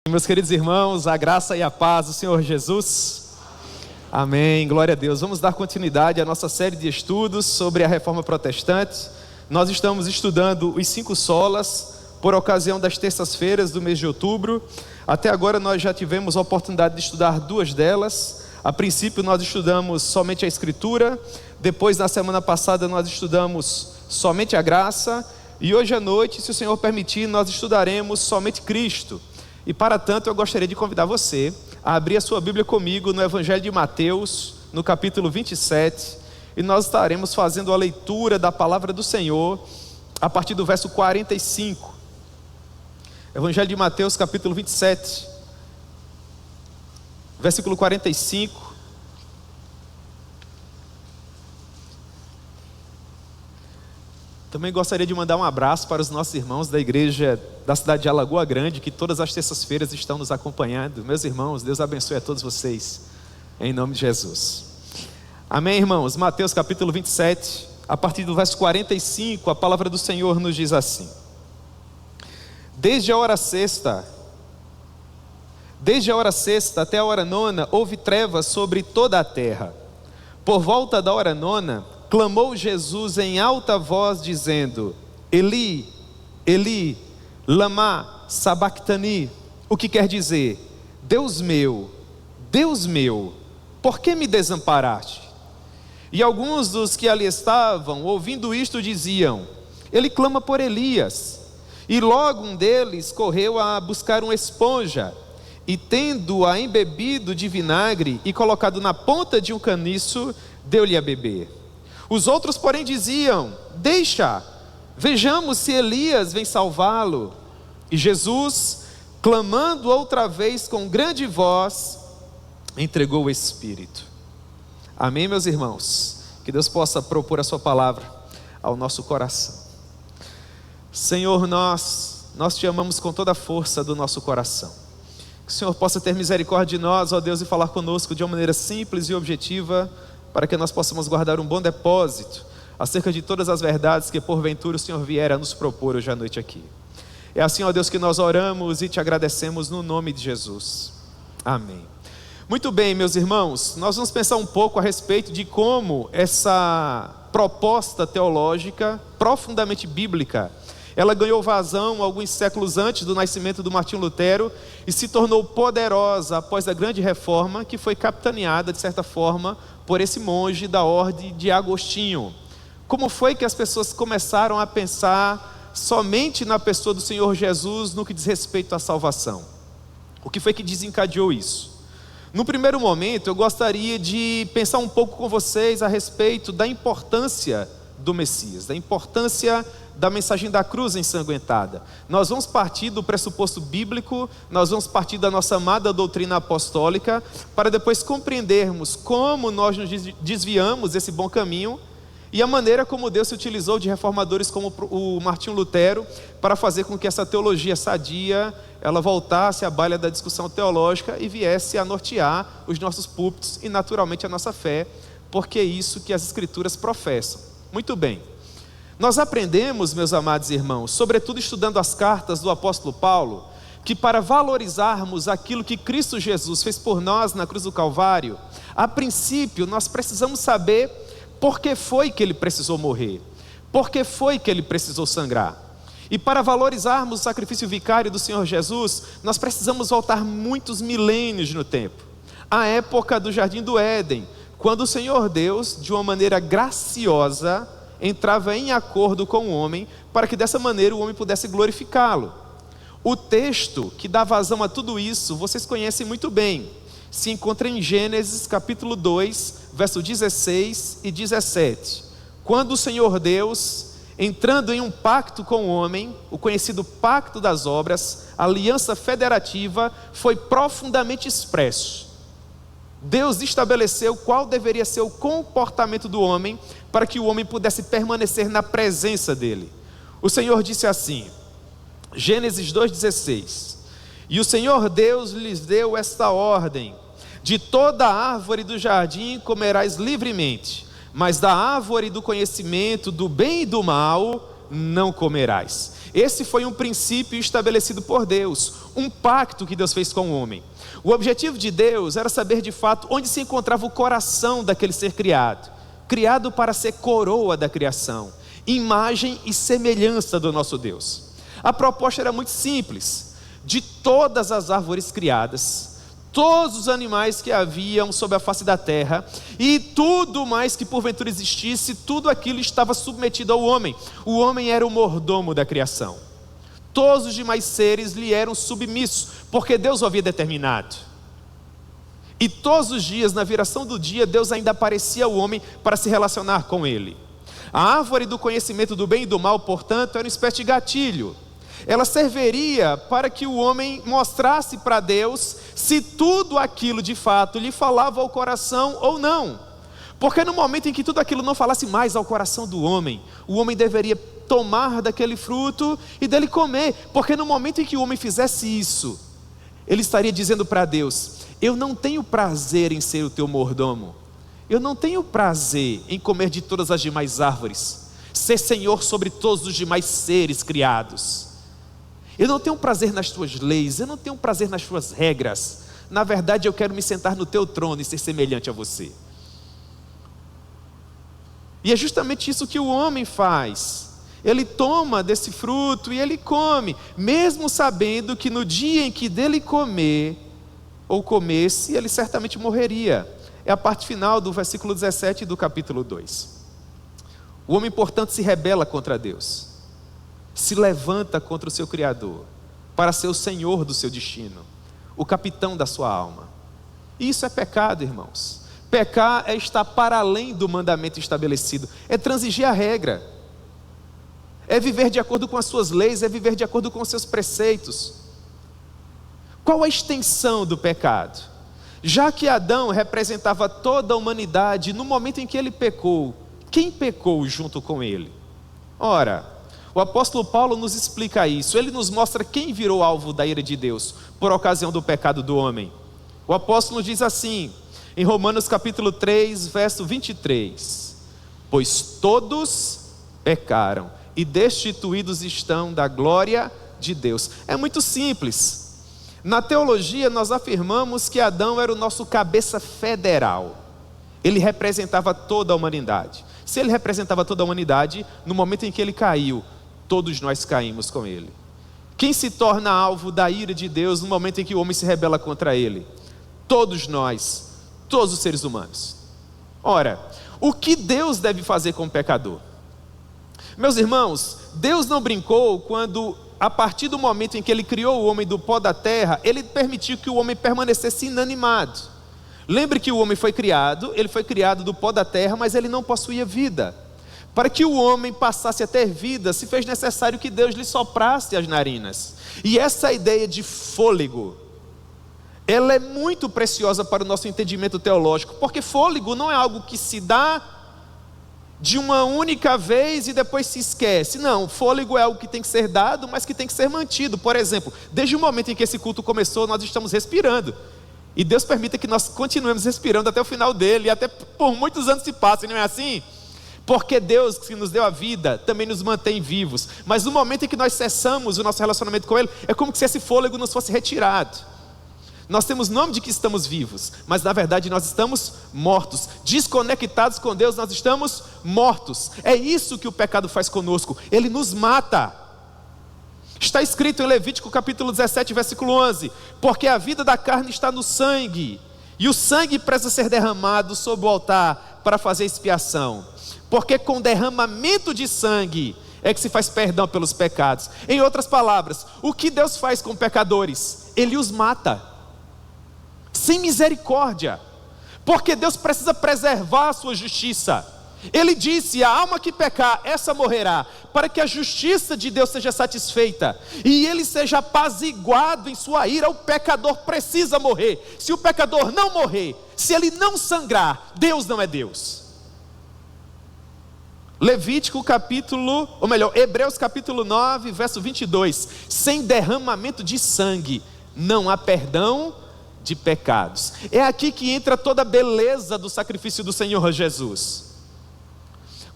Meus queridos irmãos, a graça e a paz do Senhor Jesus. Amém, glória a Deus. Vamos dar continuidade à nossa série de estudos sobre a Reforma Protestante. Nós estamos estudando os 5 solas por ocasião das terças-feiras do mês de outubro. Até agora nós já tivemos a oportunidade de estudar 2 delas. A princípio nós estudamos somente a Escritura. Depois, na semana passada, nós estudamos somente a graça. E hoje à noite, se o Senhor permitir, nós estudaremos somente Cristo. E para tanto eu gostaria de convidar você a abrir a sua Bíblia comigo no Evangelho de Mateus, no capítulo 27, e nós estaremos fazendo a leitura da palavra do Senhor a partir do verso 45. Evangelho de Mateus, capítulo 27, versículo 45. Também gostaria de mandar um abraço para os nossos irmãos da igreja da cidade de Alagoa Grande, que todas as terças-feiras estão nos acompanhando. Meus irmãos, Deus abençoe a todos vocês, em nome de Jesus. Amém, irmãos? Mateus capítulo 27, a partir do verso 45, a palavra do Senhor nos diz assim: Desde a hora sexta até a hora nona, houve trevas sobre toda a terra. Por volta da hora nona, clamou Jesus em alta voz, dizendo: Eli, Eli, lama sabachthani. O que quer dizer: Deus meu, por que me desamparaste? E alguns dos que ali estavam, ouvindo isto, diziam: Ele clama por Elias. E logo um deles correu a buscar uma esponja, e tendo-a embebido de vinagre e colocado na ponta de um caniço, deu-lhe a beber. Os outros, porém, diziam: Deixa, vejamos se Elias vem salvá-lo. E Jesus, clamando outra vez com grande voz, entregou o Espírito. Amém, meus irmãos? Que Deus possa propor a sua palavra ao nosso coração. Senhor, nós te amamos com toda a força do nosso coração. Que o Senhor possa ter misericórdia de nós, ó Deus, e falar conosco de uma maneira simples e objetiva, para que nós possamos guardar um bom depósito acerca de todas as verdades que porventura o Senhor vier a nos propor hoje à noite aqui. É assim, ó Deus, que nós oramos e te agradecemos no nome de Jesus. Amém. Muito bem, meus irmãos, nós vamos pensar um pouco a respeito de como essa proposta teológica profundamente bíblica, ela ganhou vazão alguns séculos antes do nascimento do Martinho Lutero e se tornou poderosa após a grande reforma, que foi capitaneada, de certa forma, por esse monge da ordem de Agostinho. Como foi que as pessoas começaram a pensar somente na pessoa do Senhor Jesus no que diz respeito à salvação? O que foi que desencadeou isso? No primeiro momento, eu gostaria de pensar um pouco com vocês a respeito da importância do Messias, da importância da mensagem da cruz ensanguentada. Nós vamos partir do pressuposto bíblico, nós vamos partir da nossa amada doutrina apostólica, para depois compreendermos como nós nos desviamos desse bom caminho e a maneira como Deus se utilizou de reformadores como o Martinho Lutero para fazer com que essa teologia sadia, ela voltasse à baila da discussão teológica e viesse a nortear os nossos púlpitos e naturalmente a nossa fé, porque é isso que as Escrituras professam. Muito bem. Nós aprendemos, meus amados irmãos, sobretudo estudando as cartas do apóstolo Paulo, que para valorizarmos aquilo que Cristo Jesus fez por nós na cruz do Calvário, a princípio nós precisamos saber por que foi que ele precisou morrer, por que foi que ele precisou sangrar. E para valorizarmos o sacrifício vicário do Senhor Jesus, nós precisamos voltar muitos milênios no tempo, à época do Jardim do Éden, quando o Senhor Deus, de uma maneira graciosa, entrava em acordo com o homem, para que dessa maneira o homem pudesse glorificá-lo. O texto que dá vazão a tudo isso, vocês conhecem muito bem, se encontra em Gênesis capítulo 2, verso 16 e 17, quando o Senhor Deus, entrando em um pacto com o homem, o conhecido pacto das obras, a aliança federativa, foi profundamente expresso. Deus estabeleceu qual deveria ser o comportamento do homem para que o homem pudesse permanecer na presença dele. O Senhor disse assim, Gênesis 2,16: E o Senhor Deus lhes deu esta ordem: de toda árvore do jardim comerás livremente, mas da árvore do conhecimento do bem e do mal não comerás. Esse foi um princípio estabelecido por Deus, um pacto que Deus fez com o homem. O objetivo de Deus era saber de fato onde se encontrava o coração daquele ser criado, criado para ser coroa da criação, imagem e semelhança do nosso Deus. A proposta era muito simples: de todas as árvores criadas, todos os animais que haviam sobre a face da terra e tudo mais que porventura existisse, tudo aquilo estava submetido ao homem. O homem era o mordomo da criação. Todos os demais seres lhe eram submissos, porque Deus o havia determinado. E todos os dias, na viração do dia, Deus ainda aparecia ao homem para se relacionar com ele. A árvore do conhecimento do bem e do mal, portanto, era uma espécie de gatilho. Ela serviria para que o homem mostrasse para Deus se tudo aquilo de fato lhe falava ao coração ou não. Porque no momento em que tudo aquilo não falasse mais ao coração do homem, o homem deveria tomar daquele fruto e dele comer. Porque no momento em que o homem fizesse isso, ele estaria dizendo para Deus: eu não tenho prazer em ser o teu mordomo, eu não tenho prazer em comer de todas as demais árvores, ser senhor sobre todos os demais seres criados. Eu não tenho prazer nas tuas leis, eu não tenho prazer nas tuas regras. Na verdade, eu quero me sentar no teu trono e ser semelhante a você. E é justamente isso que o homem faz. Ele toma desse fruto e ele come, mesmo sabendo que no dia em que dele comer, ou comesse, ele certamente morreria. É a parte final do versículo 17 do capítulo 2. O homem, portanto, se rebela contra Deus, se levanta contra o seu Criador, para ser o senhor do seu destino, o capitão da sua alma. E isso é pecado, irmãos. Pecar é estar para além do mandamento estabelecido, é transigir a regra, é viver de acordo com as suas leis, é viver de acordo com os seus preceitos. Qual a extensão do pecado? Já que Adão representava toda a humanidade, no momento em que ele pecou, quem pecou junto com ele? Ora, o apóstolo Paulo nos explica isso. Ele nos mostra quem virou alvo da ira de Deus por ocasião do pecado do homem. O apóstolo diz assim, em Romanos capítulo 3, verso 23: pois todos pecaram e destituídos estão da glória de Deus. É muito simples. Na teologia nós afirmamos que Adão era o nosso cabeça federal. Ele representava toda a humanidade. Se ele representava toda a humanidade, no momento em que ele caiu, todos nós caímos com ele. Quem se torna alvo da ira de Deus no momento em que o homem se rebela contra ele? Todos nós, todos os seres humanos. Ora, o que Deus deve fazer com o pecador? Meus irmãos, Deus não brincou quando, a partir do momento em que ele criou o homem do pó da terra, ele permitiu que o homem permanecesse inanimado. Lembre que o homem foi criado, ele foi criado do pó da terra, mas ele não possuía vida. Para que o homem passasse a ter vida, se fez necessário que Deus lhe soprasse as narinas. E essa ideia de fôlego, ela é muito preciosa para o nosso entendimento teológico, porque fôlego não é algo que se dá de uma única vez e depois se esquece. Não, fôlego é algo que tem que ser dado, mas que tem que ser mantido. Por exemplo, desde o momento em que esse culto começou, nós estamos respirando. E Deus permita que nós continuemos respirando até o final dele, e até por muitos anos se passem, não é assim? Porque Deus, que nos deu a vida, também nos mantém vivos. Mas no momento em que nós cessamos o nosso relacionamento com Ele, é como se esse fôlego nos fosse retirado. Nós temos nome de que estamos vivos, mas na verdade nós estamos mortos. Desconectados com Deus, nós estamos mortos. É isso que o pecado faz conosco, ele nos mata. Está escrito em Levítico capítulo 17, versículo 11: porque a vida da carne está no sangue, e o sangue precisa ser derramado sobre o altar para fazer expiação. Porque com derramamento de sangue é que se faz perdão pelos pecados. Em outras palavras, o que Deus faz com pecadores? Ele os mata, sem misericórdia, porque Deus precisa preservar a sua justiça. Ele disse: a alma que pecar, essa morrerá, para que a justiça de Deus seja satisfeita e ele seja apaziguado em sua ira. O pecador precisa morrer. Se o pecador não morrer, se ele não sangrar, Deus não é Deus. Levítico capítulo, ou melhor, Hebreus capítulo 9, verso 22: sem derramamento de sangue não há perdão de pecados. É aqui que entra toda a beleza do sacrifício do Senhor Jesus.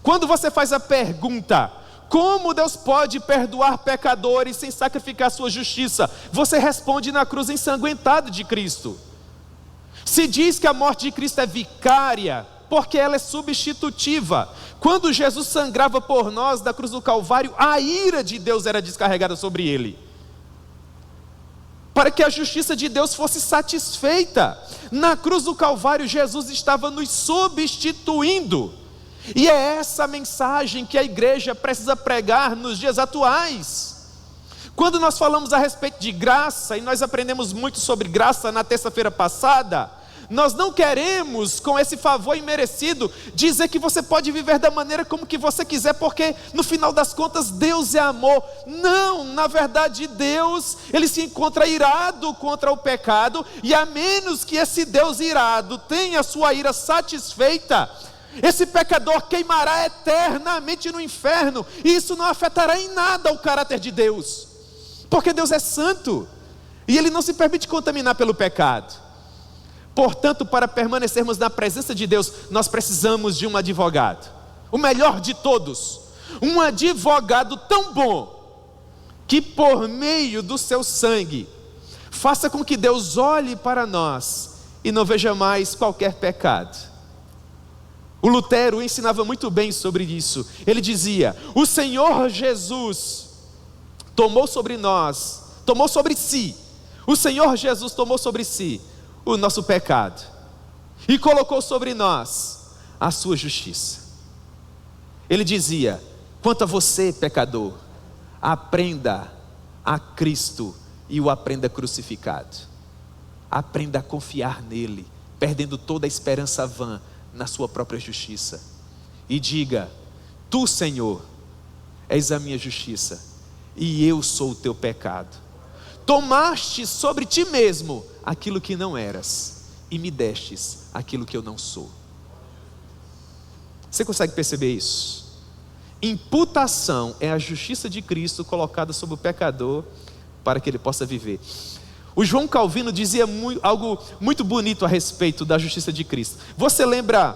Quando você faz a pergunta: Como Deus pode perdoar pecadores sem sacrificar sua justiça? Você responde na cruz ensanguentada de Cristo. Se diz que a morte de Cristo é vicária, porque ela é substitutiva. Quando Jesus sangrava por nós da cruz do Calvário, a ira de Deus era descarregada sobre ele, para que a justiça de Deus fosse satisfeita. Na cruz do Calvário, Jesus estava nos substituindo. E é essa mensagem que a igreja precisa pregar nos dias atuais. Quando nós falamos a respeito de graça, e nós aprendemos muito sobre graça na terça-feira passada, nós não queremos, com esse favor imerecido, dizer que você pode viver da maneira como que você quiser, porque no final das contas Deus é amor. Não, na verdade Deus, Ele se encontra irado contra o pecado, e a menos que esse Deus irado tenha a sua ira satisfeita, esse pecador queimará eternamente no inferno, e isso não afetará em nada o caráter de Deus, porque Deus é santo, e Ele não se permite contaminar pelo pecado. Portanto, para permanecermos na presença de Deus, nós precisamos de um advogado, o melhor de todos, um advogado tão bom, que por meio do seu sangue, faça com que Deus olhe para nós, e não veja mais qualquer pecado. O Lutero ensinava muito bem sobre isso. Ele dizia: o Senhor Jesus tomou sobre si, o Senhor Jesus tomou sobre si o nosso pecado, e colocou sobre nós a sua justiça. Ele dizia: quanto a você, pecador, aprenda a Cristo e o aprenda crucificado. Aprenda a confiar nele, perdendo toda a esperança vã na sua própria justiça, e diga: tu, Senhor, és a minha justiça, e eu sou o teu pecado. Tomaste sobre ti mesmo aquilo que não eras, e me destes aquilo que eu não sou. Você consegue perceber isso? Imputação é a justiça de Cristo colocada sobre o pecador, para que ele possa viver. O João Calvino dizia algo muito bonito a respeito da justiça de Cristo. Você lembra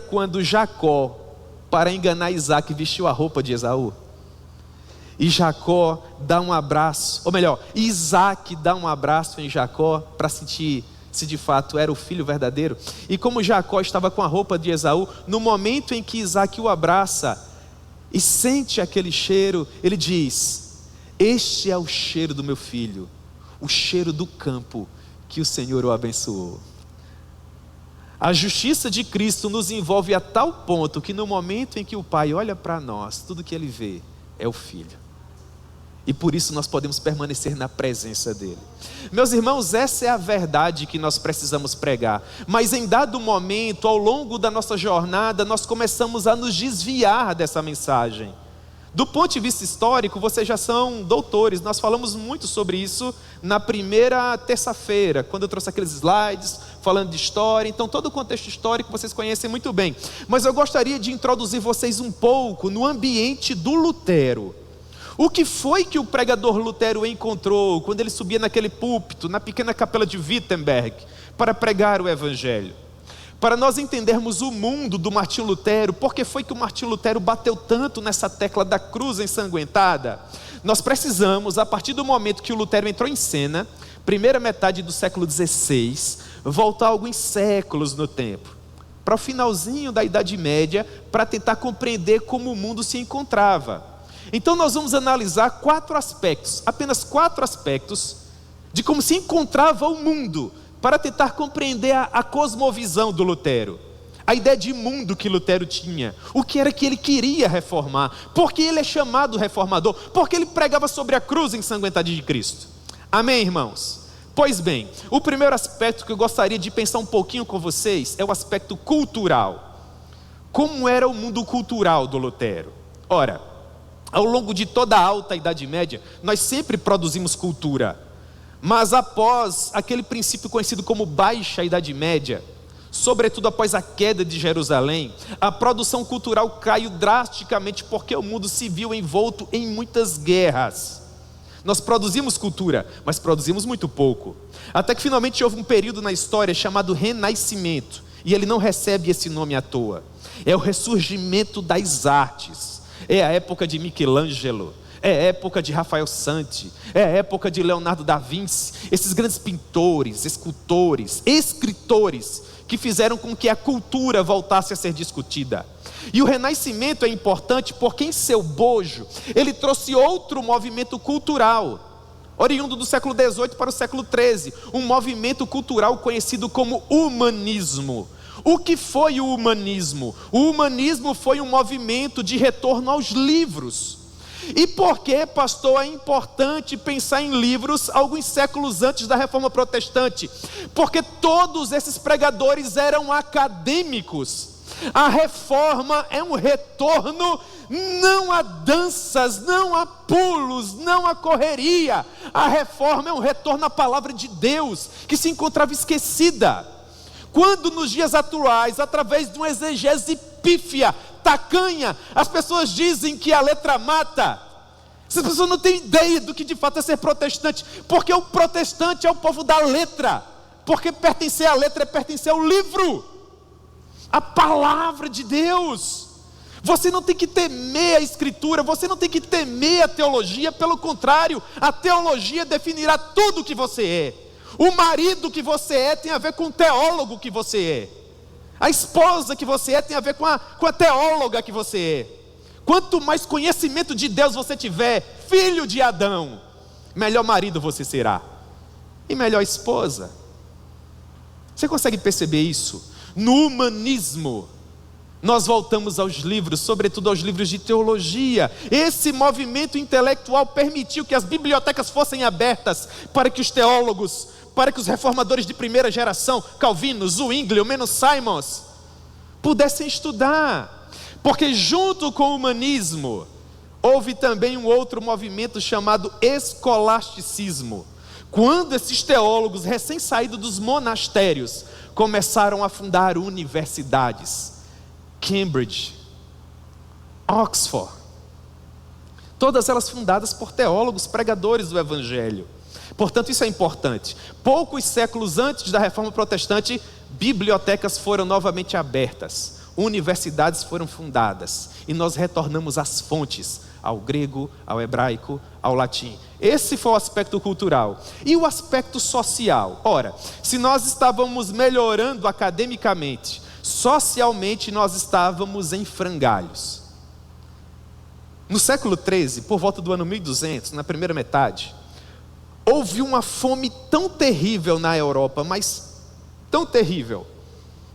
quando Jacó, para enganar Isaac, vestiu a roupa de Esaú? E Jacó dá um abraço, ou melhor, Isaac dá um abraço em Jacó, para sentir se de fato era o filho verdadeiro. E como Jacó estava com a roupa de Esaú, no momento em que Isaac o abraça, e sente aquele cheiro, ele diz: este é o cheiro do meu filho, o cheiro do campo que o Senhor o abençoou. A justiça de Cristo nos envolve a tal ponto, que no momento em que o Pai olha para nós, tudo que Ele vê é o Filho. E por isso nós podemos permanecer na presença dele. Meus irmãos, essa é a verdade que nós precisamos pregar. Mas em dado momento, ao longo da nossa jornada, nós começamos a nos desviar dessa mensagem. Do ponto de vista histórico, vocês já são doutores. Nós falamos muito sobre isso na primeira terça-feira, quando eu trouxe aqueles slides falando de história. Então todo o contexto histórico vocês conhecem muito bem. Mas eu gostaria de introduzir vocês um pouco no ambiente do Lutero. O que foi que o pregador Lutero encontrou quando ele subia naquele púlpito, na pequena capela de Wittenberg, para pregar o Evangelho? Para nós entendermos o mundo do Martinho Lutero, por que foi que o Martinho Lutero bateu tanto nessa tecla da cruz ensanguentada, nós precisamos, a partir do momento que o Lutero entrou em cena, primeira metade do século XVI, voltar alguns séculos no tempo, para o finalzinho da Idade Média, para tentar compreender como o mundo se encontrava. Então nós vamos analisar apenas quatro aspectos, de como se encontrava o mundo, para tentar compreender a cosmovisão do Lutero, a ideia de mundo que Lutero tinha, o que era que ele queria reformar, porque ele é chamado reformador, porque ele pregava sobre a cruz ensanguentada de Cristo. Amém, irmãos? Pois bem, o primeiro aspecto que eu gostaria de pensar um pouquinho com vocês é o aspecto cultural. Como era o mundo cultural do Lutero? Ora, ao longo de toda a alta Idade Média, nós sempre produzimos cultura. Mas após aquele princípio conhecido como Baixa Idade Média, sobretudo após a queda de Jerusalém, a produção cultural caiu drasticamente, porque o mundo se viu envolto em muitas guerras. Nós produzimos cultura, mas produzimos muito pouco. Até que finalmente houve um período na história chamado Renascimento. e ele não recebe esse nome à toa. É o ressurgimento das artes, é a época de Michelangelo, é a época de Rafael Santi, é a época de Leonardo da Vinci, esses grandes pintores, escultores, escritores, que fizeram com que a cultura voltasse a ser discutida. E o Renascimento é importante porque em seu bojo, ele trouxe outro movimento cultural, oriundo do século XVIII para o século XIII, um movimento cultural conhecido como humanismo. O que foi o humanismo? O humanismo foi um movimento de retorno aos livros. E por que, pastor, é importante pensar em livros alguns séculos antes da Reforma Protestante? Porque todos esses pregadores eram acadêmicos. A reforma é um retorno não a danças, não a pulos, não a correria. A reforma é um retorno à palavra de Deus, que se encontrava esquecida. Quando nos dias atuais, através de uma exegese pífia, tacanha, as pessoas dizem que a letra mata, essas pessoas não têm ideia do que de fato é ser protestante, porque o protestante é o povo da letra, porque pertencer à letra é pertencer ao livro, a palavra de Deus. Você não tem que temer a escritura, você não tem que temer a teologia, pelo contrário, a teologia definirá tudo o que você é. O marido que você é tem a ver com o teólogo que você é. A esposa que você é tem a ver com a teóloga que você é. Quanto mais conhecimento de Deus você tiver, filho de Adão, melhor marido você será, e melhor esposa. Você consegue perceber isso? No humanismo, nós voltamos aos livros, sobretudo aos livros de teologia. Esse movimento intelectual permitiu que as bibliotecas fossem abertas para que os teólogos, para que os reformadores de primeira geração, Calvino, Zwingli, menos Simons, pudessem estudar. Porque junto com o humanismo, houve também um outro movimento chamado escolasticismo. Quando esses teólogos, recém-saídos dos monastérios, começaram a fundar universidades, Cambridge, Oxford, todas elas fundadas por teólogos, pregadores do Evangelho. Portanto, isso é importante. Poucos séculos antes da Reforma Protestante, bibliotecas foram novamente abertas, universidades foram fundadas, e nós retornamos às fontes, ao grego, ao hebraico, ao latim. Esse foi o aspecto cultural. E o aspecto social? Ora, se nós estávamos melhorando academicamente, socialmente nós estávamos em frangalhos. No século XIII, por volta do ano 1200, na primeira metade, houve uma fome tão terrível na Europa, mas tão terrível,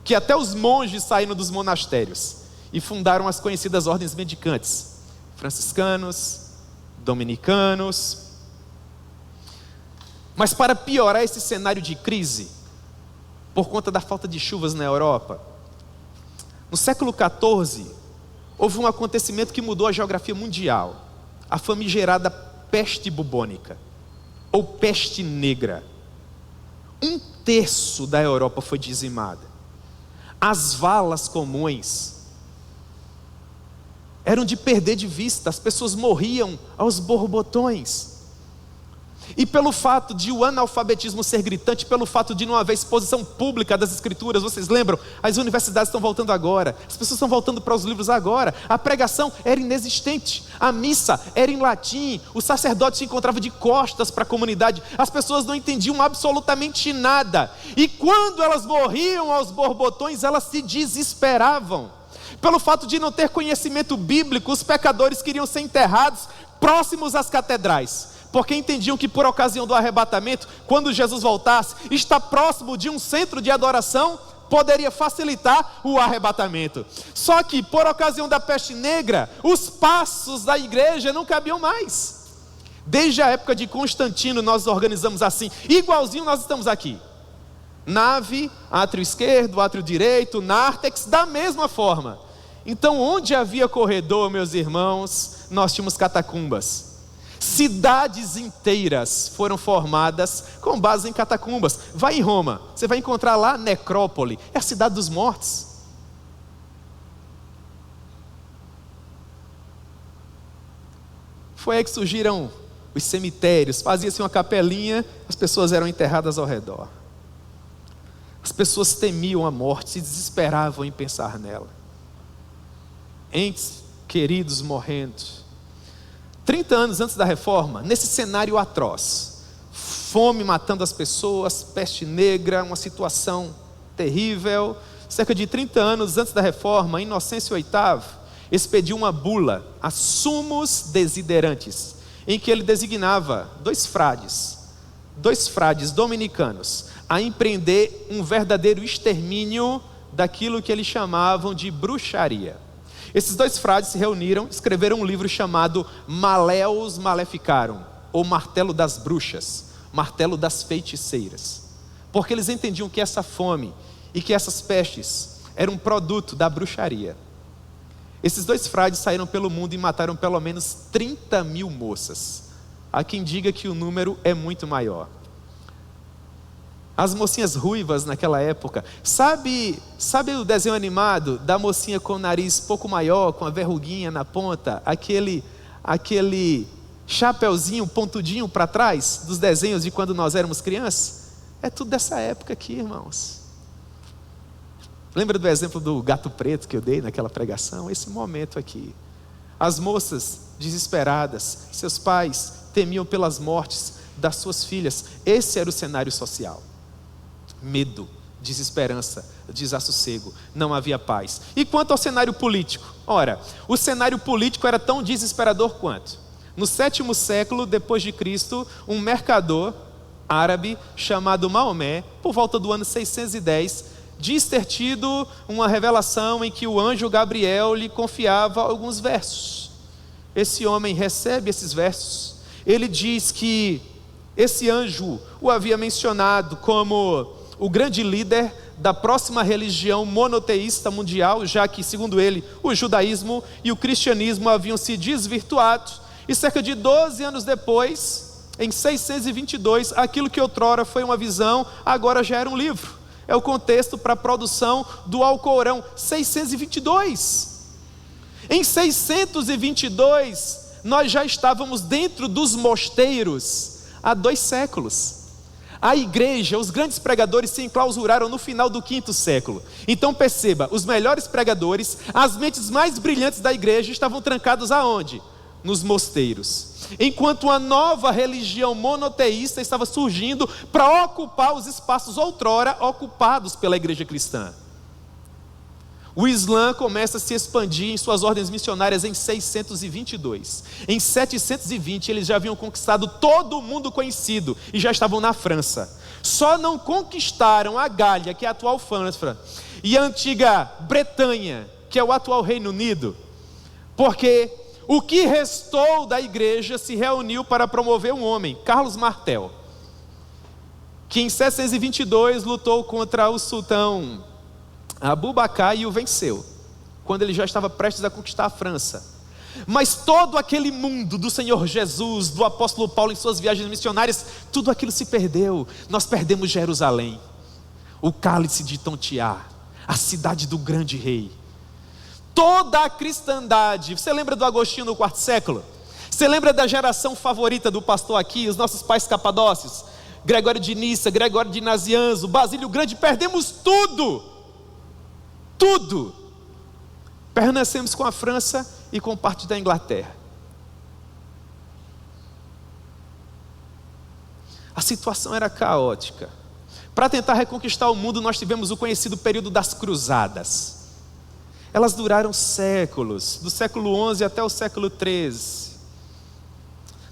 que até os monges saíram dos monastérios e fundaram as conhecidas ordens mendicantes, franciscanos, dominicanos. Mas para piorar esse cenário de crise, por conta da falta de chuvas na Europa, no século XIV, houve um acontecimento que mudou a geografia mundial, a famigerada peste bubônica, ou peste negra. 1/3 da Europa foi dizimada. As valas comuns eram de perder de vista, as pessoas morriam aos borbotões. E pelo fato de o analfabetismo ser gritante, pelo fato de não haver exposição pública das escrituras, vocês lembram? As universidades estão voltando agora, as pessoas estão voltando para os livros agora. A pregação era inexistente, a missa era em latim, o sacerdote se encontrava de costas para a comunidade, as pessoas não entendiam absolutamente nada. E quando elas morriam aos borbotões, elas se desesperavam. Pelo fato de não ter conhecimento bíblico, os pecadores queriam ser enterrados próximos às catedrais, porque entendiam que por ocasião do arrebatamento, quando Jesus voltasse, estar próximo de um centro de adoração poderia facilitar o arrebatamento. Só que por ocasião da peste negra, os passos da igreja não cabiam mais. Desde a época de Constantino nós organizamos assim, igualzinho nós estamos aqui. Nave, átrio esquerdo, átrio direito, nártex, da mesma forma. Então onde havia corredor, meus irmãos, nós tínhamos catacumbas. Cidades inteiras foram formadas com base em catacumbas. Vai em Roma, você vai encontrar lá necrópole, é a cidade dos mortos. Foi aí que surgiram os cemitérios, fazia-se uma capelinha, as pessoas eram enterradas ao redor. As pessoas temiam a morte, se desesperavam em pensar nela. Entes queridos morrendo. 30 anos antes da reforma, nesse cenário atroz, fome matando as pessoas, peste negra, uma situação terrível. Cerca de 30 anos antes da reforma, Inocêncio VIII expediu uma bula, a Summus Desiderantes, em que ele designava dois frades dominicanos, a empreender um verdadeiro extermínio daquilo que eles chamavam de bruxaria. Esses dois frades se reuniram, escreveram um livro chamado Maleus Maleficarum, ou Martelo das Bruxas, Martelo das Feiticeiras, porque eles entendiam que essa fome e que essas pestes eram um produto da bruxaria. Esses dois frades saíram pelo mundo e mataram pelo menos 30 mil moças. Há quem diga que o número é muito maior. As mocinhas ruivas naquela época, sabe o desenho animado da mocinha com o nariz pouco maior, com a verruguinha na ponta, aquele chapeuzinho pontudinho para trás dos desenhos de quando nós éramos crianças? É tudo dessa época aqui, irmãos. Lembra do exemplo do gato preto que eu dei naquela pregação? Esse momento aqui. As moças desesperadas, seus pais temiam pelas mortes das suas filhas. Esse era o cenário social. Medo, desesperança, desassossego, não havia paz. E quanto ao cenário político? Ora, o cenário político era tão desesperador quanto. No 7º século depois de Cristo, um mercador árabe chamado Maomé, por volta do ano 610, diz ter tido uma revelação em que o anjo Gabriel lhe confiava alguns versos. Esse homem recebe esses versos. Ele diz que esse anjo o havia mencionado como o grande líder da próxima religião monoteísta mundial, já que, segundo ele, o judaísmo e o cristianismo haviam se desvirtuado. E cerca de 12 anos depois, em 622, aquilo que outrora foi uma visão, agora já era um livro. É o contexto para a produção do Alcorão, 622. Em 622, nós já estávamos dentro dos mosteiros há 2 séculos. A igreja, os grandes pregadores se enclausuraram no final do 5º século. Então perceba, os melhores pregadores, as mentes mais brilhantes da igreja estavam trancados aonde? Nos mosteiros. Enquanto uma nova religião monoteísta estava surgindo para ocupar os espaços outrora ocupados pela igreja cristã. O Islã começa a se expandir em suas ordens missionárias em 622. Em 720 eles já haviam conquistado todo o mundo conhecido e já estavam na França. Só não conquistaram a Gália, que é a atual França, e a antiga Bretanha, que é o atual Reino Unido, porque o que restou da igreja se reuniu para promover um homem, Carlos Martel, que em 722 lutou contra o sultão Abubakar e o venceu, quando ele já estava prestes a conquistar a França. Mas todo aquele mundo do Senhor Jesus, do apóstolo Paulo em suas viagens missionárias, tudo aquilo se perdeu. Nós perdemos Jerusalém, o cálice de Tontiá, a cidade do grande rei. Toda a cristandade, você lembra do Agostinho no 4º século? Você lembra da geração favorita do pastor aqui, os nossos pais capadócios? Gregório de Nissa, Gregório de Nazianzo, Basílio Grande, perdemos tudo. Tudo. Permanecemos com a França e com parte da Inglaterra. A situação era caótica. Para tentar reconquistar o mundo, nós tivemos o conhecido período das cruzadas. Elas duraram séculos, do século XI até o século XIII.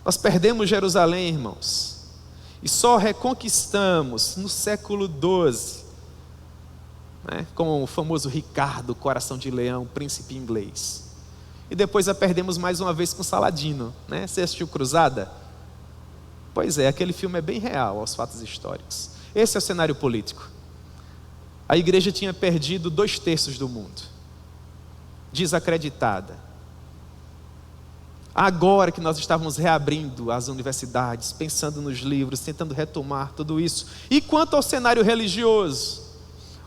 Nós perdemos Jerusalém, irmãos, e só reconquistamos no século XII, com o famoso Ricardo, coração de leão, príncipe inglês. E depois a perdemos mais uma vez com Saladino. Você assistiu Cruzada? Pois é, aquele filme é bem real aos fatos históricos. Esse é o cenário político. A igreja tinha perdido 2/3 do mundo, desacreditada. Agora que nós estávamos reabrindo as universidades, pensando nos livros, tentando retomar tudo isso. E quanto ao cenário religioso?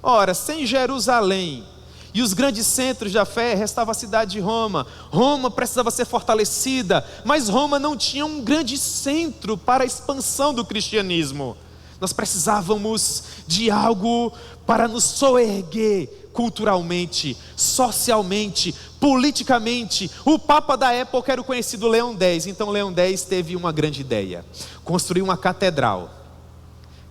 Ora, sem Jerusalém e os grandes centros da fé, restava a cidade de Roma. Roma precisava ser fortalecida, mas Roma não tinha um grande centro para a expansão do cristianismo. Nós precisávamos de algo para nos soerguer culturalmente, socialmente, politicamente. O Papa da época era o conhecido Leão X. Então Leão X teve uma grande ideia: construir uma catedral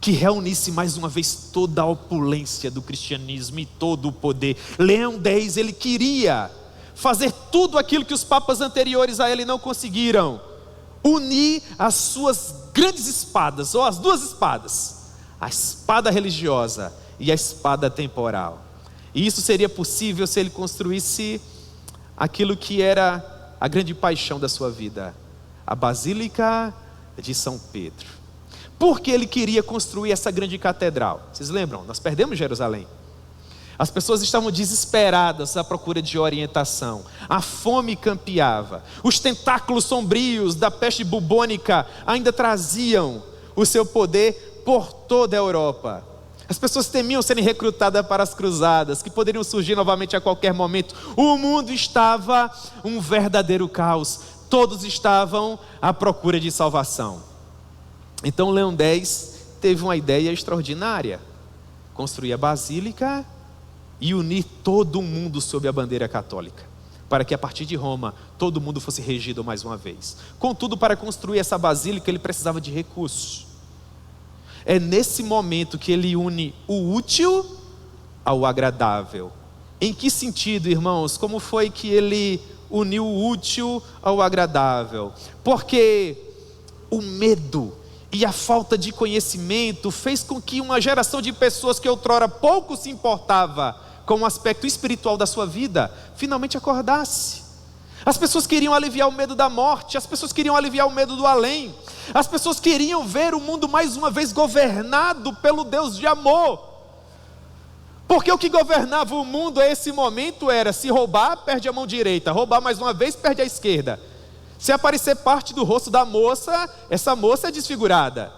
que reunisse mais uma vez toda a opulência do cristianismo e todo o poder. Leão X, ele queria fazer tudo aquilo que os papas anteriores a ele não conseguiram: unir as suas grandes espadas, ou as duas espadas, a espada religiosa e a espada temporal. E isso seria possível se ele construísse aquilo que era a grande paixão da sua vida: a Basílica de São Pedro. Por que ele queria construir essa grande catedral? Vocês lembram? Nós perdemos Jerusalém. As pessoas estavam desesperadas à procura de orientação. A fome campeava. Os tentáculos sombrios da peste bubônica ainda traziam o seu poder por toda a Europa. As pessoas temiam serem recrutadas para as cruzadas, que poderiam surgir novamente a qualquer momento. O mundo estava um verdadeiro caos. Todos estavam à procura de salvação. Então Leão X teve uma ideia extraordinária: construir a basílica e unir todo o mundo sob a bandeira católica, para que a partir de Roma todo mundo fosse regido mais uma vez. Contudo, para construir essa basílica ele precisava de recursos. É nesse momento que ele une o útil ao agradável. Em que sentido, irmãos? Como foi que ele uniu o útil ao agradável? Porque o medo e a falta de conhecimento fez com que uma geração de pessoas que outrora pouco se importava com o aspecto espiritual da sua vida, finalmente acordasse. As pessoas queriam aliviar o medo da morte, as pessoas queriam aliviar o medo do além, as pessoas queriam ver o mundo mais uma vez governado pelo Deus de amor. Porque o que governava o mundo a esse momento era: se roubar, perde a mão direita; roubar mais uma vez, perde a esquerda. Se aparecer parte do rosto da moça, essa moça é desfigurada.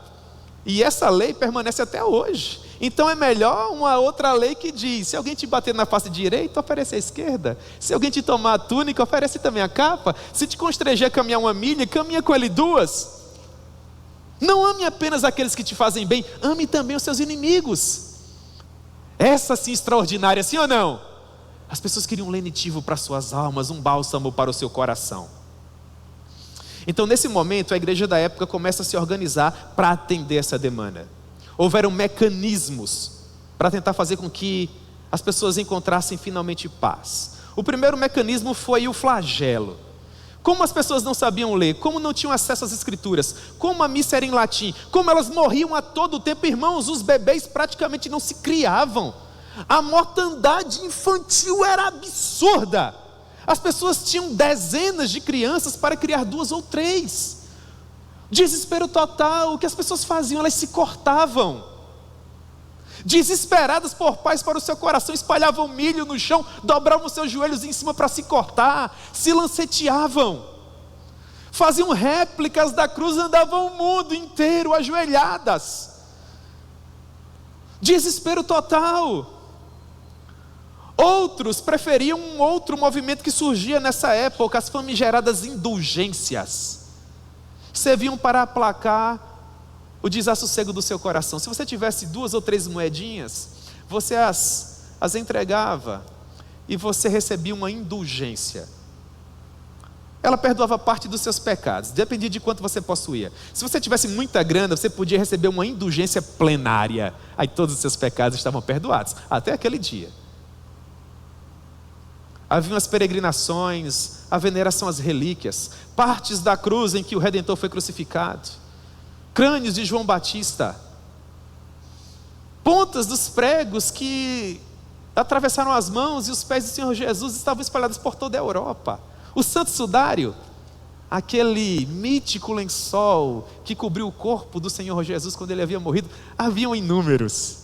E essa lei permanece até hoje. Então é melhor uma outra lei que diz: se alguém te bater na face direita, oferece a esquerda. Se alguém te tomar a túnica, oferece também a capa. Se te constranger a caminhar 1 milha, caminha com ele 2. Não ame apenas aqueles que te fazem bem, ame também os seus inimigos. Essa sim extraordinária, sim ou não? As pessoas queriam um lenitivo para suas almas, um bálsamo para o seu coração. Então nesse momento a igreja da época começa a se organizar para atender essa demanda. Houveram mecanismos para tentar fazer com que as pessoas encontrassem finalmente paz. O primeiro mecanismo foi o flagelo. Como as pessoas não sabiam ler, como não tinham acesso às escrituras, como a missa era em latim, como elas morriam a todo tempo, irmãos, os bebês praticamente não se criavam. A mortandade infantil era absurda. As pessoas tinham dezenas de crianças para criar 2 ou 3. Desespero total. O que as pessoas faziam? Elas se cortavam. Desesperadas por paz para o seu coração, espalhavam milho no chão, dobravam seus joelhos em cima para se cortar, se lanceteavam, faziam réplicas da cruz, andavam o mundo inteiro ajoelhadas. Desespero total. Outros preferiam um outro movimento que surgia nessa época, as famigeradas indulgências. Serviam para aplacar o desassossego do seu coração. Se você tivesse 2 ou 3 moedinhas, você as entregava e você recebia uma indulgência. Ela perdoava parte dos seus pecados, dependia de quanto você possuía. Se você tivesse muita grana, você podia receber uma indulgência plenária. Aí todos os seus pecados estavam perdoados, até aquele dia. Haviam as peregrinações, a veneração às relíquias, partes da cruz em que o Redentor foi crucificado, crânios de João Batista, pontas dos pregos que atravessaram as mãos e os pés do Senhor Jesus estavam espalhados por toda a Europa. O Santo Sudário, aquele mítico lençol que cobriu o corpo do Senhor Jesus quando ele havia morrido, haviam inúmeros.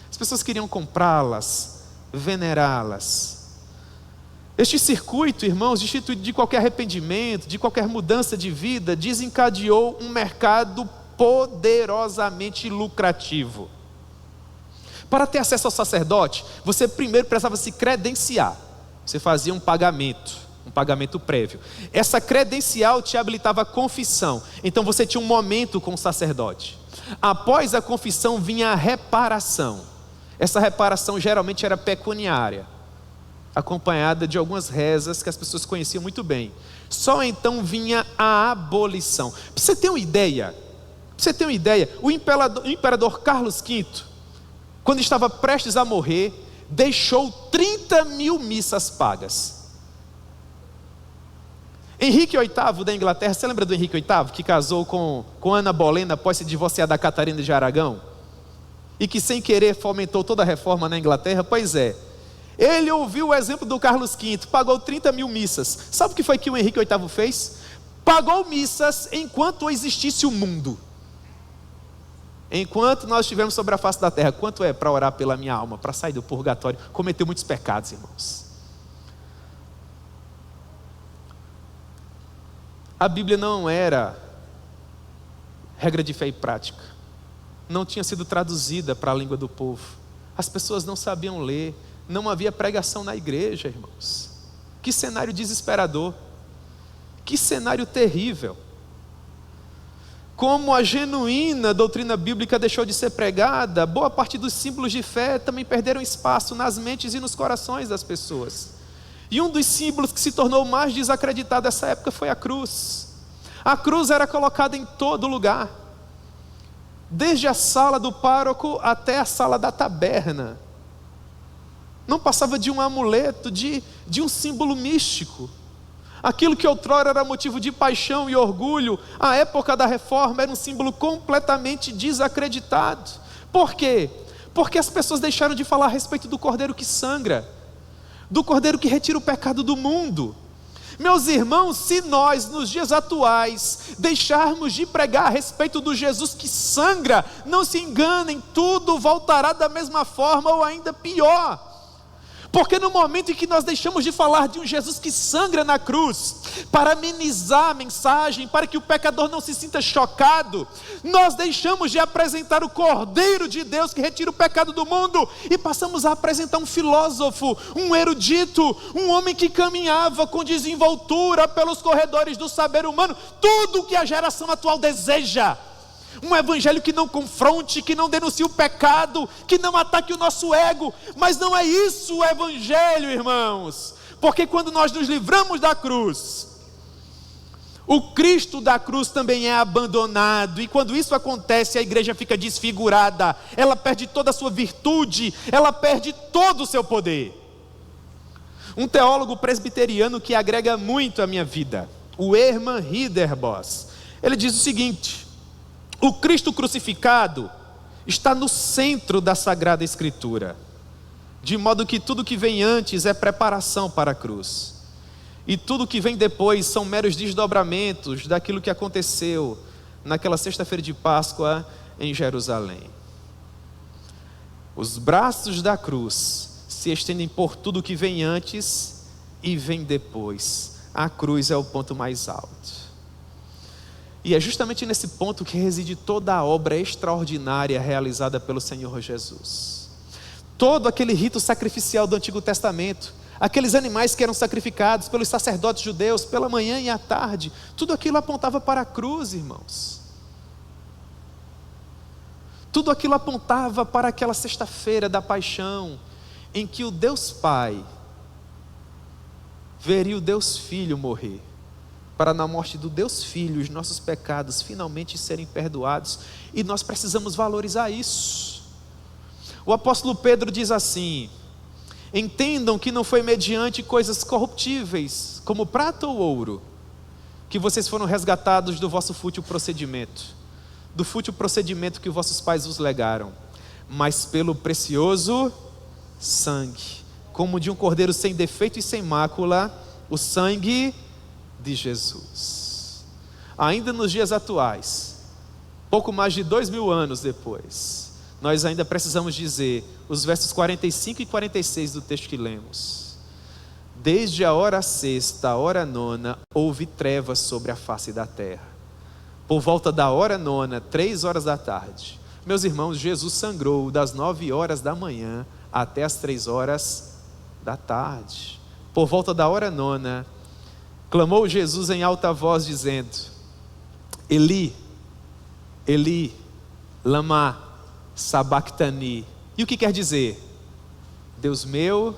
As pessoas queriam comprá-las, venerá-las. Este circuito, irmãos, destituído de qualquer arrependimento, de qualquer mudança de vida, desencadeou um mercado poderosamente lucrativo. Para ter acesso ao sacerdote, você primeiro precisava se credenciar. Você fazia um pagamento. um pagamento prévio. Essa credencial te habilitava a confissão. Então você tinha um momento com o sacerdote. Após a confissão vinha a reparação. Essa reparação geralmente era pecuniária, acompanhada de algumas rezas que as pessoas conheciam muito bem. Só então vinha a abolição. Para você ter uma ideia, o imperador Carlos V, quando estava prestes a morrer, deixou 30 mil missas pagas. Henrique VIII da Inglaterra, você lembra do Henrique VIII, que casou com Ana Bolena após se divorciar da Catarina de Aragão? E que sem querer fomentou toda a reforma na Inglaterra? Pois é, ele ouviu o exemplo do Carlos V, pagou 30 mil missas. Sabe o que foi que o Henrique VIII fez? Pagou missas enquanto existisse o mundo. Enquanto nós estivermos sobre a face da terra. Quanto é para orar pela minha alma, para sair do purgatório? Cometeu muitos pecados, irmãos. A Bíblia não era regra de fé e prática. Não tinha sido traduzida para a língua do povo. As pessoas não sabiam ler. Não havia pregação na igreja, irmãos. Que cenário desesperador. Que cenário terrível. Como a genuína doutrina bíblica deixou de ser pregada, boa parte dos símbolos de fé também perderam espaço nas mentes e nos corações das pessoas. E um dos símbolos que se tornou mais desacreditado nessa época foi a cruz. A cruz era colocada em todo lugar, desde a sala do pároco até a sala da taberna. Não passava de um amuleto, de um símbolo místico. Aquilo que outrora era motivo de paixão e orgulho, à época da reforma era um símbolo completamente desacreditado. Por quê? Porque as pessoas deixaram de falar a respeito do cordeiro que sangra, do cordeiro que retira o pecado do mundo. Meus irmãos, se nós nos dias atuais deixarmos de pregar a respeito do Jesus que sangra, não se enganem, tudo voltará da mesma forma ou ainda pior. Porque no momento em que nós deixamos de falar de um Jesus que sangra na cruz, para amenizar a mensagem, para que o pecador não se sinta chocado, nós deixamos de apresentar o Cordeiro de Deus que retira o pecado do mundo, e passamos a apresentar um filósofo, um erudito, um homem que caminhava com desenvoltura pelos corredores do saber humano, tudo o que a geração atual deseja. Um evangelho que não confronte, que não denuncie o pecado, que não ataque o nosso ego. Mas não é isso o evangelho, irmãos. Porque quando nós nos livramos da cruz, o Cristo da cruz também é abandonado. E quando isso acontece, a igreja fica desfigurada. Ela perde toda a sua virtude, ela perde todo o seu poder. Um teólogo presbiteriano que agrega muito à minha vida, o Herman Ridderbos, ele diz o seguinte: o Cristo crucificado está no centro da Sagrada Escritura, de modo que tudo que vem antes é preparação para a cruz, e tudo que vem depois são meros desdobramentos daquilo que aconteceu naquela sexta-feira de Páscoa em Jerusalém. Os braços da cruz se estendem por tudo que vem antes e vem depois. A cruz é o ponto mais alto. E é justamente nesse ponto que reside toda a obra extraordinária realizada pelo Senhor Jesus. Todo aquele rito sacrificial do Antigo Testamento, aqueles animais que eram sacrificados pelos sacerdotes judeus pela manhã e à tarde, tudo aquilo apontava para a cruz, irmãos. Tudo aquilo apontava para aquela sexta-feira da paixão, em que o Deus Pai veria o Deus Filho morrer, para na morte do Deus Filho os nossos pecados finalmente serem perdoados, e nós precisamos valorizar isso. O apóstolo Pedro diz assim: entendam que não foi mediante coisas corruptíveis, como prata ou ouro, que vocês foram resgatados do vosso fútil procedimento, que vossos pais vos legaram, mas pelo precioso sangue, como de um cordeiro sem defeito e sem mácula, o sangue de Jesus. Ainda nos dias atuais, pouco mais de 2000 anos depois, nós ainda precisamos dizer os versos 45 e 46 do texto que lemos: desde a hora sexta, a hora nona, houve trevas sobre a face da terra. Por volta da hora nona, 3 horas da tarde, meus irmãos, Jesus sangrou das 9 horas da manhã até as 3 horas da tarde. Por volta da hora nona, clamou Jesus em alta voz dizendo: Eli, Eli, lama sabachthani. E o que quer dizer? Deus meu,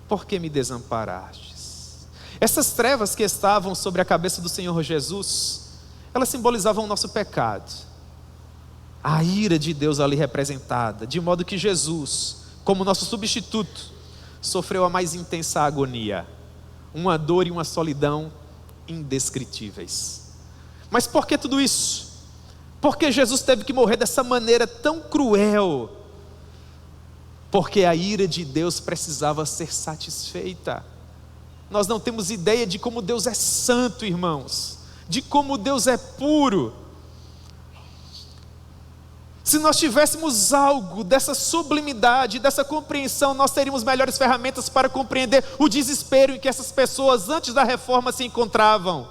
por que me desamparastes? Essas trevas que estavam sobre a cabeça do Senhor Jesus, elas simbolizavam o nosso pecado, a ira de Deus ali representada, de modo que Jesus, como nosso substituto, sofreu a mais intensa agonia, uma dor e uma solidão indescritíveis. Mas por que tudo isso? Por que Jesus teve que morrer dessa maneira tão cruel? Porque a ira de Deus precisava ser satisfeita. Nós não temos ideia de como Deus é santo, irmãos, de como Deus é puro. Se nós tivéssemos algo dessa sublimidade, dessa compreensão, nós teríamos melhores ferramentas para compreender o desespero em que essas pessoas antes da reforma se encontravam.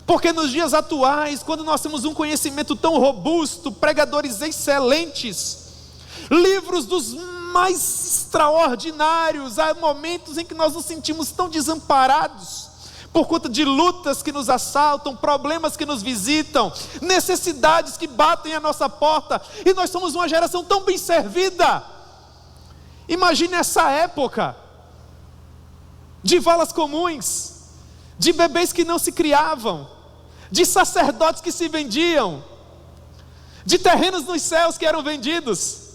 Porque nos dias atuais, quando nós temos um conhecimento tão robusto, pregadores excelentes, livros dos mais extraordinários, há momentos em que nós nos sentimos tão desamparados, por conta de lutas que nos assaltam, problemas que nos visitam, necessidades que batem à nossa porta, e nós somos uma geração tão bem servida. Imagine essa época, de valas comuns, de bebês que não se criavam, de sacerdotes que se vendiam, de terrenos nos céus que eram vendidos,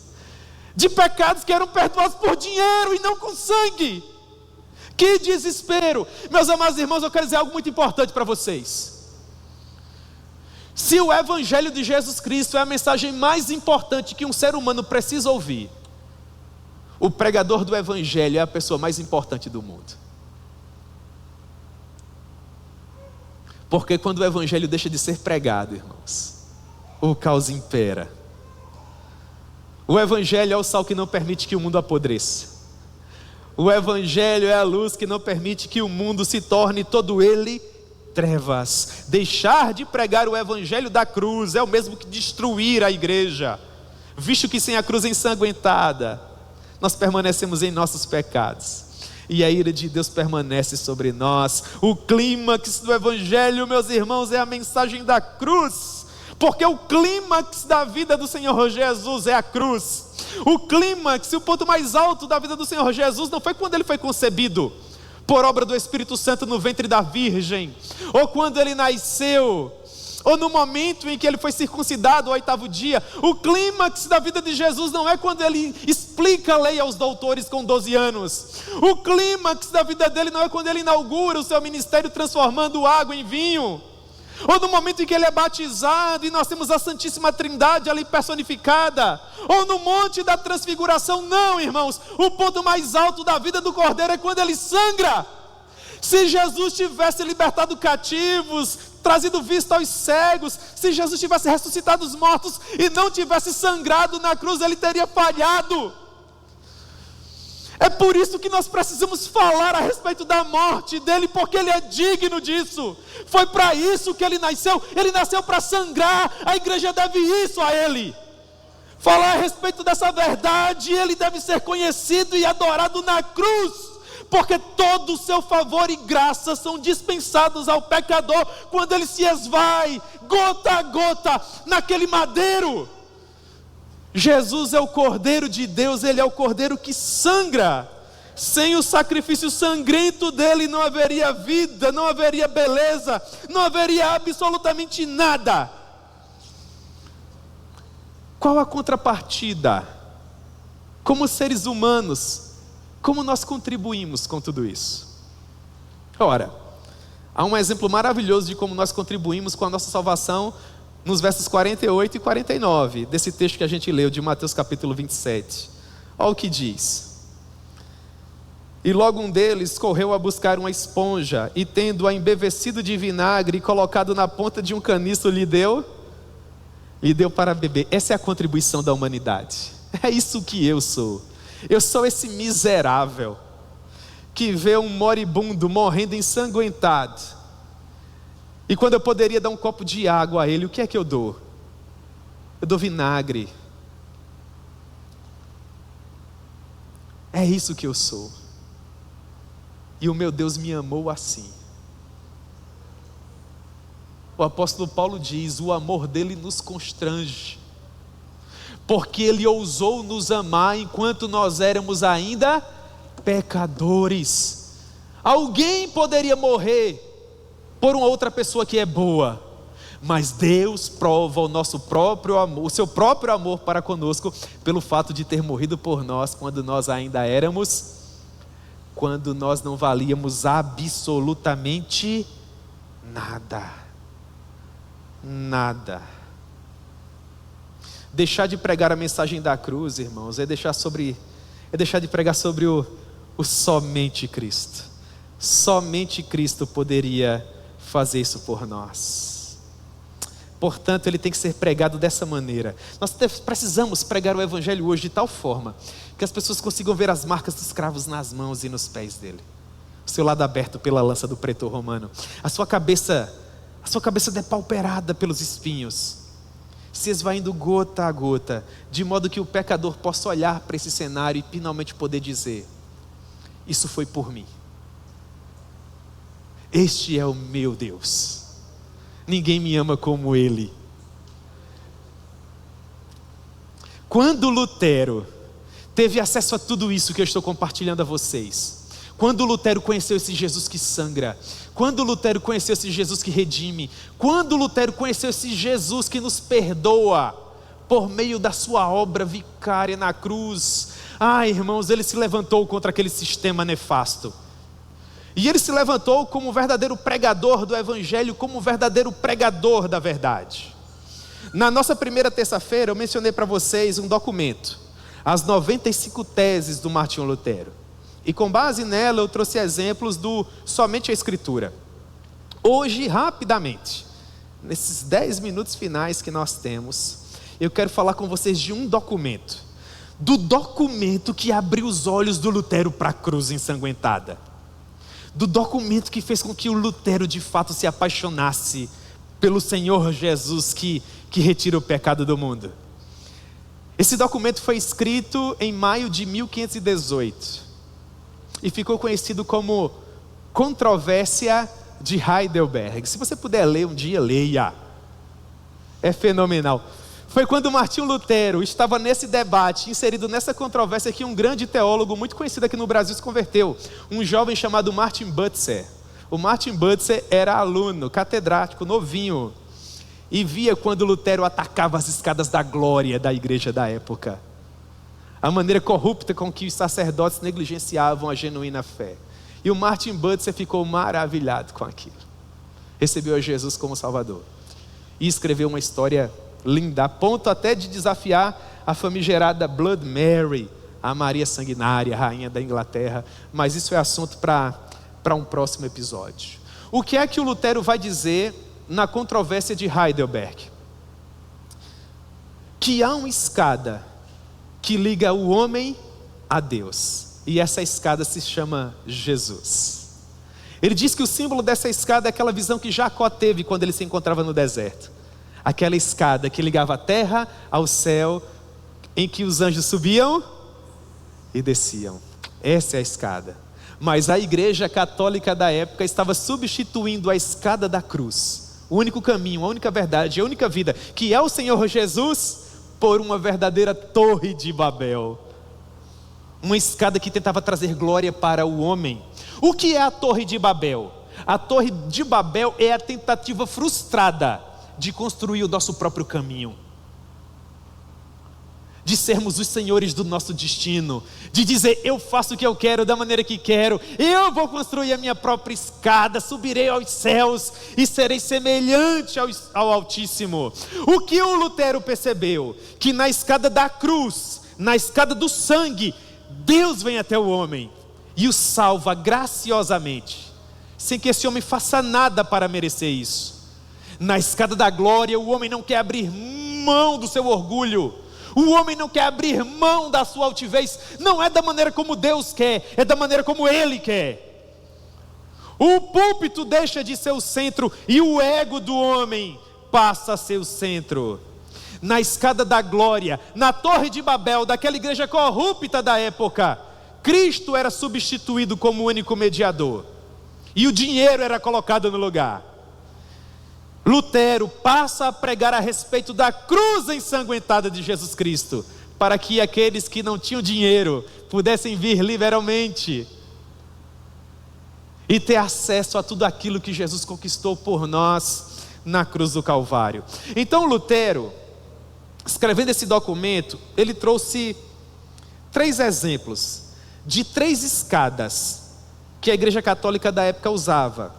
de pecados que eram perdoados por dinheiro e não com sangue. Que desespero! Meus amados irmãos, eu quero dizer algo muito importante para vocês. Se o Evangelho de Jesus Cristo é a mensagem mais importante que um ser humano precisa ouvir, o pregador do Evangelho é a pessoa mais importante do mundo. Porque quando o Evangelho deixa de ser pregado, irmãos, o caos impera. O Evangelho é o sal que não permite que o mundo apodreça. O Evangelho é a luz que não permite que o mundo se torne todo ele trevas. Deixar de pregar o Evangelho da cruz é o mesmo que destruir a igreja, visto que sem a cruz ensanguentada, nós permanecemos em nossos pecados, e a ira de Deus permanece sobre nós. O clímax do Evangelho, meus irmãos, é a mensagem da cruz. Porque o clímax da vida do Senhor Jesus é a cruz. O clímax, o ponto mais alto da vida do Senhor Jesus não foi quando ele foi concebido por obra do Espírito Santo no ventre da Virgem, ou quando ele nasceu, ou no momento em que ele foi circuncidado ao 8º dia. O clímax da vida de Jesus não é quando ele explica a lei aos doutores com 12 anos. O clímax da vida dele não é quando ele inaugura o seu ministério transformando água em vinho, ou no momento em que ele é batizado e nós temos a Santíssima Trindade ali personificada, ou no Monte da Transfiguração. Não, irmãos, o ponto mais alto da vida do Cordeiro é quando ele sangra. Se Jesus tivesse libertado cativos, trazido vista aos cegos, se Jesus tivesse ressuscitado os mortos e não tivesse sangrado na cruz, ele teria falhado. É por isso que nós precisamos falar a respeito da morte dele, porque ele é digno disso. Foi para isso que ele nasceu para sangrar. A igreja deve isso a ele. Falar a respeito dessa verdade, ele deve ser conhecido e adorado na cruz, porque todo o seu favor e graça são dispensados ao pecador quando ele se esvai, gota a gota, naquele madeiro. Jesus é o Cordeiro de Deus, ele é o Cordeiro que sangra. Sem o sacrifício sangrento dele não haveria vida, não haveria beleza, não haveria absolutamente nada. Qual a contrapartida? Como seres humanos, como nós contribuímos com tudo isso? Ora, há um exemplo maravilhoso de como nós contribuímos com a nossa salvação nos versos 48 e 49, desse texto que a gente leu de Mateus capítulo 27. Olha o que diz: E logo um deles correu a buscar uma esponja, e tendo-a embevecido de vinagre e colocado na ponta de um caniço, lhe deu para beber. Essa é a contribuição da humanidade. É isso que eu sou. Eu sou esse miserável que vê um moribundo morrendo ensanguentado, e quando eu poderia dar um copo de água a ele, o que é que eu dou? Eu dou vinagre. É isso que eu sou. E o meu Deus me amou assim. O apóstolo Paulo diz: o amor dele nos constrange, porque ele ousou nos amar enquanto nós éramos ainda pecadores. Alguém poderia morrer por uma outra pessoa que é boa, mas Deus prova o nosso próprio amor, o seu próprio amor para conosco, pelo fato de ter morrido por nós quando nós ainda éramos, quando nós não valíamos absolutamente nada. Nada. Deixar de pregar a mensagem da cruz, irmãos, é deixar de pregar sobre o somente Cristo. Somente Cristo poderia fazer isso por nós. Portanto, ele tem que ser pregado dessa maneira. Nós precisamos pregar o evangelho hoje de tal forma que as pessoas consigam ver as marcas dos cravos nas mãos e nos pés dele, o seu lado aberto pela lança do pretor romano, a sua cabeça depauperada pelos espinhos, se esvaindo gota a gota, de modo que o pecador possa olhar para esse cenário e finalmente poder dizer: isso foi por mim. Este é o meu Deus. Ninguém me ama como Ele. Quando Lutero teve acesso a tudo isso que eu estou compartilhando a vocês, quando Lutero conheceu esse Jesus que sangra, quando Lutero conheceu esse Jesus que redime, quando Lutero conheceu esse Jesus que nos perdoa por meio da sua obra vicária na cruz, irmãos, ele se levantou contra aquele sistema nefasto. E ele se levantou como um verdadeiro pregador do evangelho, como um verdadeiro pregador da verdade. Na nossa primeira terça-feira eu mencionei para vocês um documento, as 95 teses do Martinho Lutero. E com base nela eu trouxe exemplos do somente a Escritura. Hoje, rapidamente, nesses 10 minutos finais que nós temos, eu quero falar com vocês de um documento. Do documento que abriu os olhos do Lutero para a cruz ensanguentada. Do documento que fez com que o Lutero de fato se apaixonasse pelo Senhor Jesus que retira o pecado do mundo. Esse documento foi escrito em maio de 1518 e ficou conhecido como Controvérsia de Heidelberg. Se você puder ler um dia, leia. É fenomenal. Foi quando Martinho Lutero estava nesse debate, inserido nessa controvérsia, que um grande teólogo muito conhecido aqui no Brasil se converteu, um jovem chamado Martin Butzer. O Martin Butzer era aluno, catedrático, novinho, e via quando Lutero atacava as escadas da glória da igreja da época, a maneira corrupta com que os sacerdotes negligenciavam a genuína fé. E o Martin Butzer ficou maravilhado com aquilo. Recebeu a Jesus como Salvador e escreveu uma história linda, a ponto até de desafiar a famigerada Blood Mary, a Maria Sanguinária, rainha da Inglaterra. Mas isso é assunto para um próximo episódio. O que é que o Lutero vai dizer na controvérsia de Heidelberg? Que há uma escada que liga o homem a Deus, e essa escada se chama Jesus. Ele diz que o símbolo dessa escada é aquela visão que Jacó teve quando ele se encontrava no deserto. Aquela escada que ligava a terra ao céu, em que os anjos subiam e desciam. Essa é a escada. Mas a igreja católica da época estava substituindo a escada da cruz, o único caminho, a única verdade, a única vida, que é o Senhor Jesus, por uma verdadeira torre de Babel. Uma escada que tentava trazer glória para o homem. O que é a torre de Babel? A torre de Babel é a tentativa frustrada de construir o nosso próprio caminho, de sermos os senhores do nosso destino, de dizer: eu faço o que eu quero, da maneira que quero, eu vou construir a minha própria escada, subirei aos céus e serei semelhante ao Altíssimo. O que o Lutero percebeu? Que na escada da cruz, na escada do sangue, Deus vem até o homem e o salva graciosamente, sem que esse homem faça nada para merecer isso. Na escada da glória, o homem não quer abrir mão do seu orgulho, o homem não quer abrir mão da sua altivez. Não é da maneira como Deus quer, é da maneira como Ele quer. O púlpito deixa de ser o centro e o ego do homem passa a ser o centro. Na escada da glória, na torre de Babel, daquela igreja corrupta da época, Cristo era substituído como único mediador, e o dinheiro era colocado no lugar. Lutero passa a pregar a respeito da cruz ensanguentada de Jesus Cristo, para que aqueles que não tinham dinheiro pudessem vir liberalmente e ter acesso a tudo aquilo que Jesus conquistou por nós na cruz do Calvário. Então Lutero, escrevendo esse documento, ele trouxe 3 exemplos de 3 escadas que a Igreja Católica da época usava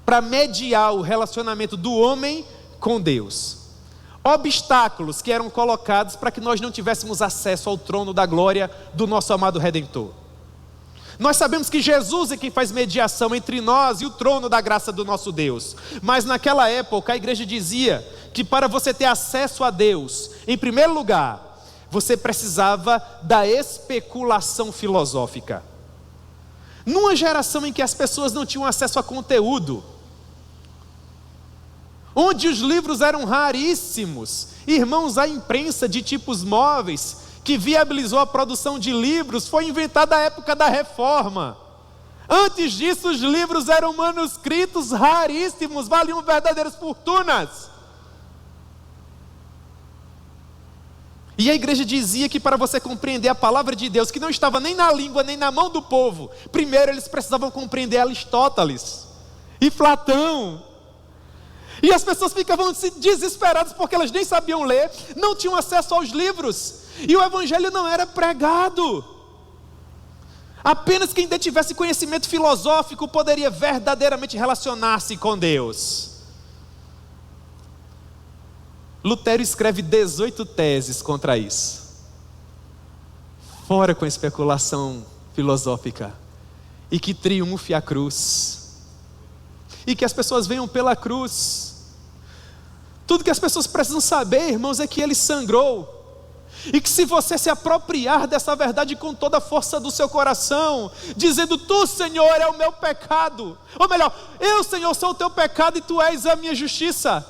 para mediar o relacionamento do homem com Deus. Obstáculos que eram colocados para que nós não tivéssemos acesso ao trono da glória do nosso amado Redentor. Nós sabemos que Jesus é quem faz mediação entre nós e o trono da graça do nosso Deus. Mas naquela época a igreja dizia que para você ter acesso a Deus, em primeiro lugar, você precisava da especulação filosófica. Numa geração em que as pessoas não tinham acesso a conteúdo, onde os livros eram raríssimos, irmãos, a imprensa de tipos móveis, que viabilizou a produção de livros, foi inventada na época da Reforma. Antes disso, os livros eram manuscritos raríssimos, valiam verdadeiras fortunas. E a igreja dizia que para você compreender a palavra de Deus, que não estava nem na língua, nem na mão do povo, primeiro eles precisavam compreender Aristóteles e Platão. E as pessoas ficavam desesperadas porque elas nem sabiam ler, não tinham acesso aos livros, e o evangelho não era pregado. Apenas quem tivesse conhecimento filosófico poderia verdadeiramente relacionar-se com Deus. Lutero escreve 18 teses contra isso. Fora com a especulação filosófica, e que triunfe a cruz, e que as pessoas venham pela cruz. Tudo que as pessoas precisam saber, irmãos, é que ele sangrou, e que se você se apropriar dessa verdade com toda a força do seu coração, dizendo: Tu, Senhor, é o meu pecado, ou melhor, eu, Senhor, sou o teu pecado e tu és a minha justiça,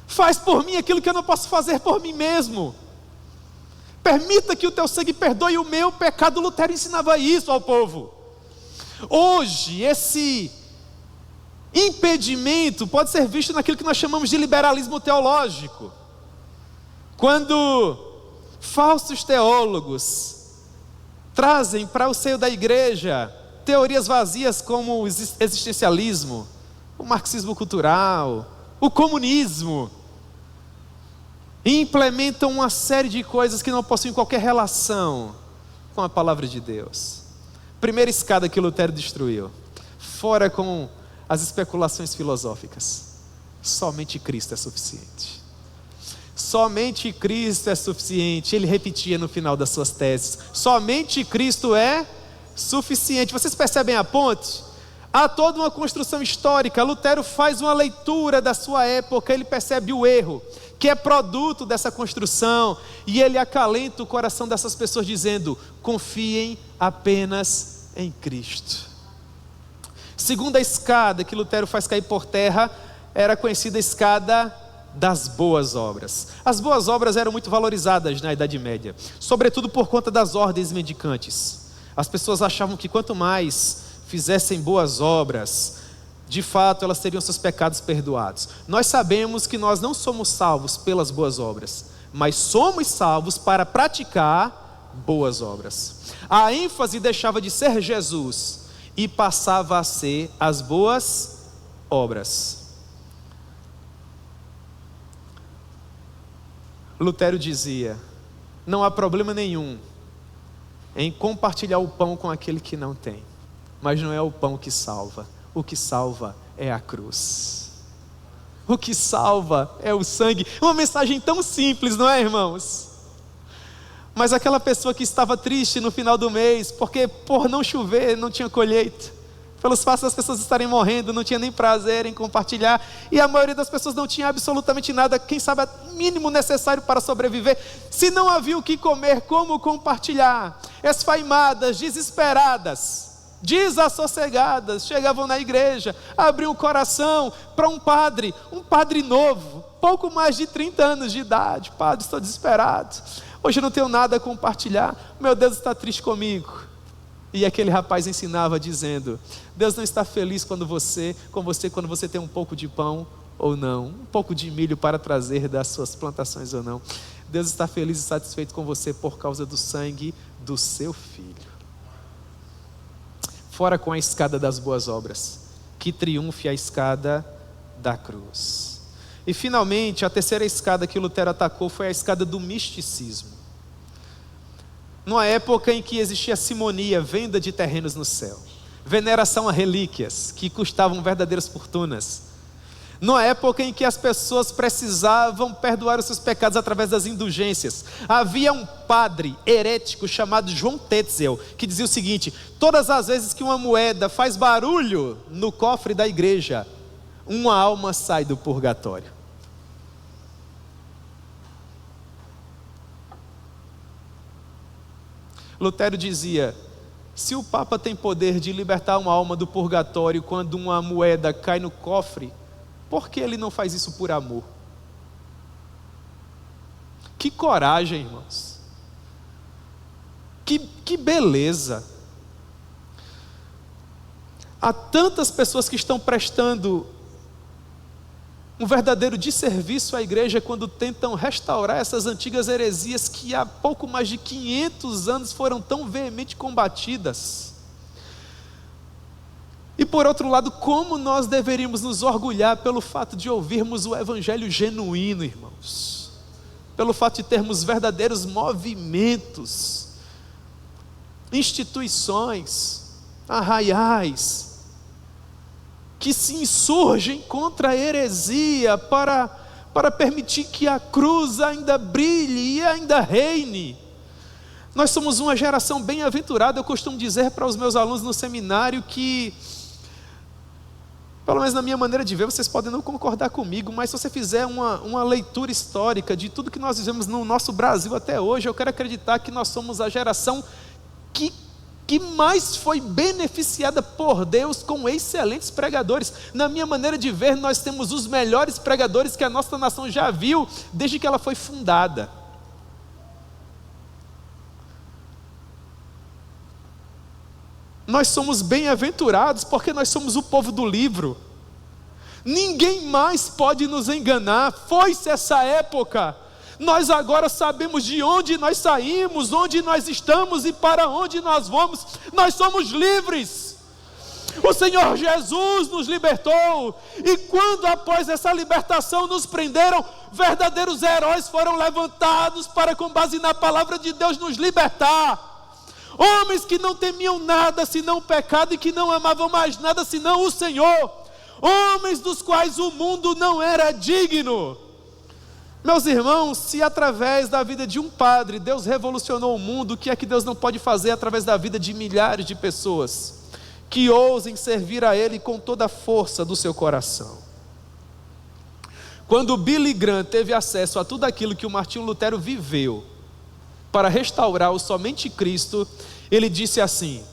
faz por mim aquilo que eu não posso fazer por mim mesmo, permita que o teu sangue perdoe o meu pecado. Lutero ensinava isso ao povo. Hoje esse impedimento pode ser visto naquilo que nós chamamos de liberalismo teológico, quando falsos teólogos trazem para o seio da igreja teorias vazias como o existencialismo, o marxismo cultural, o comunismo, e implementam uma série de coisas que não possuem qualquer relação com a palavra de Deus. Primeira escada que Lutero destruiu: fora com as especulações filosóficas. Somente Cristo é suficiente. Somente Cristo é suficiente. Ele repetia no final das suas teses: somente Cristo é suficiente. Vocês percebem a ponte? Há toda uma construção histórica. Lutero faz uma leitura da sua época, ele percebe o erro que é produto dessa construção, e ele acalenta o coração dessas pessoas dizendo: confiem apenas em Cristo. Segunda escada que Lutero faz cair por terra era a conhecida escada das boas obras. As boas obras eram muito valorizadas na Idade Média, sobretudo por conta das ordens mendicantes. As pessoas achavam que quanto mais fizessem boas obras, de fato elas teriam seus pecados perdoados. Nós sabemos que nós não somos salvos pelas boas obras, mas somos salvos para praticar boas obras. A ênfase deixava de ser Jesus e passava a ser as boas obras. Lutero dizia: não há problema nenhum em compartilhar o pão com aquele que não tem, mas não é o pão que salva. O que salva é a cruz. O que salva é o sangue. Uma mensagem tão simples, não é, irmãos? Mas aquela pessoa que estava triste no final do mês, porque por não chover não tinha colheita, pelos fatos das pessoas estarem morrendo, não tinha nem prazer em compartilhar, e a maioria das pessoas não tinha absolutamente nada, quem sabe o mínimo necessário para sobreviver. Se não havia o que comer, como compartilhar? Esfaimadas, desesperadas, desassossegadas, chegavam na igreja, abriam o coração para um padre novo, pouco mais de 30 anos de idade. Padre, estou desesperado. Hoje eu não tenho nada a compartilhar, meu Deus está triste comigo. E aquele rapaz ensinava dizendo: Deus não está feliz com você quando você tem um pouco de pão ou não, um pouco de milho para trazer das suas plantações ou não. Deus está feliz e satisfeito com você por causa do sangue do seu filho. Fora com a escada das boas obras, que triunfe a escada da cruz. E finalmente, a terceira escada que Lutero atacou foi a escada do misticismo. Numa época em que existia simonia, venda de terrenos no céu, veneração a relíquias que custavam verdadeiras fortunas. Numa época em que as pessoas precisavam perdoar os seus pecados através das indulgências, havia um padre herético chamado João Tetzel, que dizia o seguinte: todas as vezes que uma moeda faz barulho no cofre da igreja, uma alma sai do purgatório. Lutero dizia: se o Papa tem poder de libertar uma alma do purgatório quando uma moeda cai no cofre, por que ele não faz isso por amor? Que coragem, irmãos. Que beleza. Há tantas pessoas que estão prestando um verdadeiro desserviço à igreja quando tentam restaurar essas antigas heresias que há pouco mais de 500 anos foram tão veemente combatidas. E por outro lado, como nós deveríamos nos orgulhar pelo fato de ouvirmos o evangelho genuíno, irmãos, pelo fato de termos verdadeiros movimentos, instituições, arraiais, que se insurgem contra a heresia para permitir que a cruz ainda brilhe e ainda reine. Nós somos uma geração bem-aventurada. Eu costumo dizer para os meus alunos no seminário que, pelo menos na minha maneira de ver, vocês podem não concordar comigo, mas se você fizer uma leitura histórica de tudo que nós vivemos no nosso Brasil até hoje, eu quero acreditar que nós somos a geração que mais foi beneficiada por Deus com excelentes pregadores. Na minha maneira de ver, nós temos os melhores pregadores que a nossa nação já viu desde que ela foi fundada. Nós somos bem-aventurados porque nós somos o povo do livro. Ninguém mais pode nos enganar. Foi-se essa época. Nós agora sabemos de onde nós saímos, onde nós estamos e para onde nós vamos. Nós somos livres. O Senhor Jesus nos libertou. E quando após essa libertação nos prenderam, verdadeiros heróis foram levantados para, com base na palavra de Deus, nos libertar. Homens que não temiam nada senão o pecado e que não amavam mais nada senão o Senhor. Homens dos quais o mundo não era digno. Meus irmãos, se através da vida de um padre Deus revolucionou o mundo, o que é que Deus não pode fazer através da vida de milhares de pessoas que ousem servir a Ele com toda a força do seu coração? Quando Billy Graham teve acesso a tudo aquilo que o Martinho Lutero viveu para restaurar o somente Cristo, ele disse assim: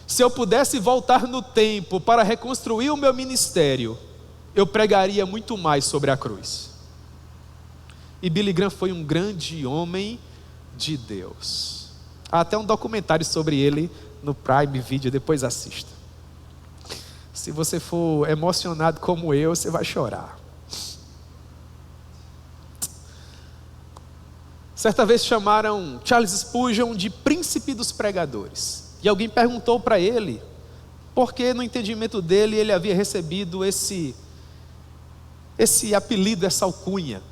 se eu pudesse voltar no tempo para reconstruir o meu ministério, eu pregaria muito mais sobre a cruz. E Billy Graham foi um grande homem de Deus. Há até um documentário sobre ele no Prime Video, depois assista. Se você for emocionado como eu, você vai chorar. Certa vez chamaram Charles Spurgeon de príncipe dos pregadores. E alguém perguntou para ele, porque no entendimento dele ele havia recebido esse apelido, essa alcunha.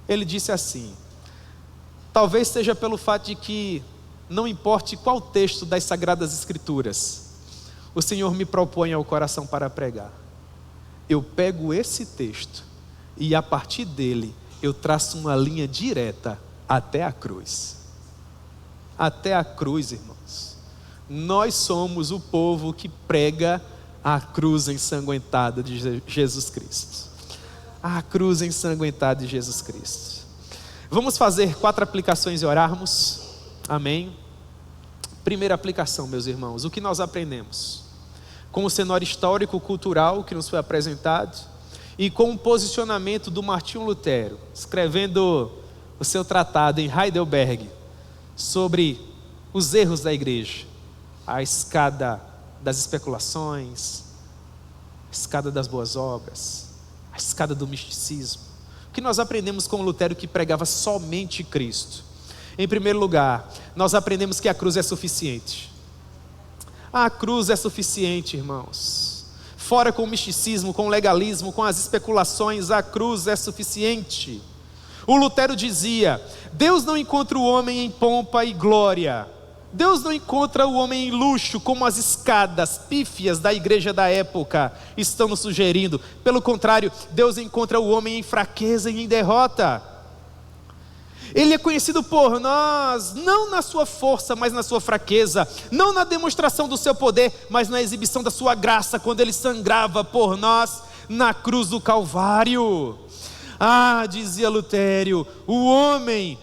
Ele disse assim: talvez seja pelo fato de que, não importe qual texto das Sagradas Escrituras o Senhor me propõe ao coração para pregar, eu pego esse texto e a partir dele eu traço uma linha direta até a cruz. Até a cruz, irmãos. Nós somos o povo que prega a cruz ensanguentada de Jesus Cristo. A cruz ensanguentada de Jesus Cristo. Vamos fazer 4 aplicações e orarmos. Amém? Primeira aplicação, meus irmãos, o que nós aprendemos? Com o cenário histórico, cultural que nos foi apresentado e com o posicionamento do Martinho Lutero, escrevendo o seu tratado em Heidelberg sobre os erros da igreja, a escada das especulações, a escada das boas obras, a escada do misticismo. O que nós aprendemos com Lutero, que pregava somente Cristo? Em primeiro lugar, nós aprendemos que a cruz é suficiente. A cruz é suficiente, irmãos. Fora com o misticismo, com o legalismo, com as especulações, a cruz é suficiente. O Lutero dizia: Deus não encontra o homem em pompa e glória. Deus não encontra o homem em luxo, como as escadas pífias da igreja da época estão nos sugerindo. Pelo contrário, Deus encontra o homem em fraqueza e em derrota. Ele é conhecido por nós, não na sua força, mas na sua fraqueza, não na demonstração do seu poder, mas na exibição da sua graça, quando ele sangrava por nós na cruz do Calvário. Dizia Lutero, o homem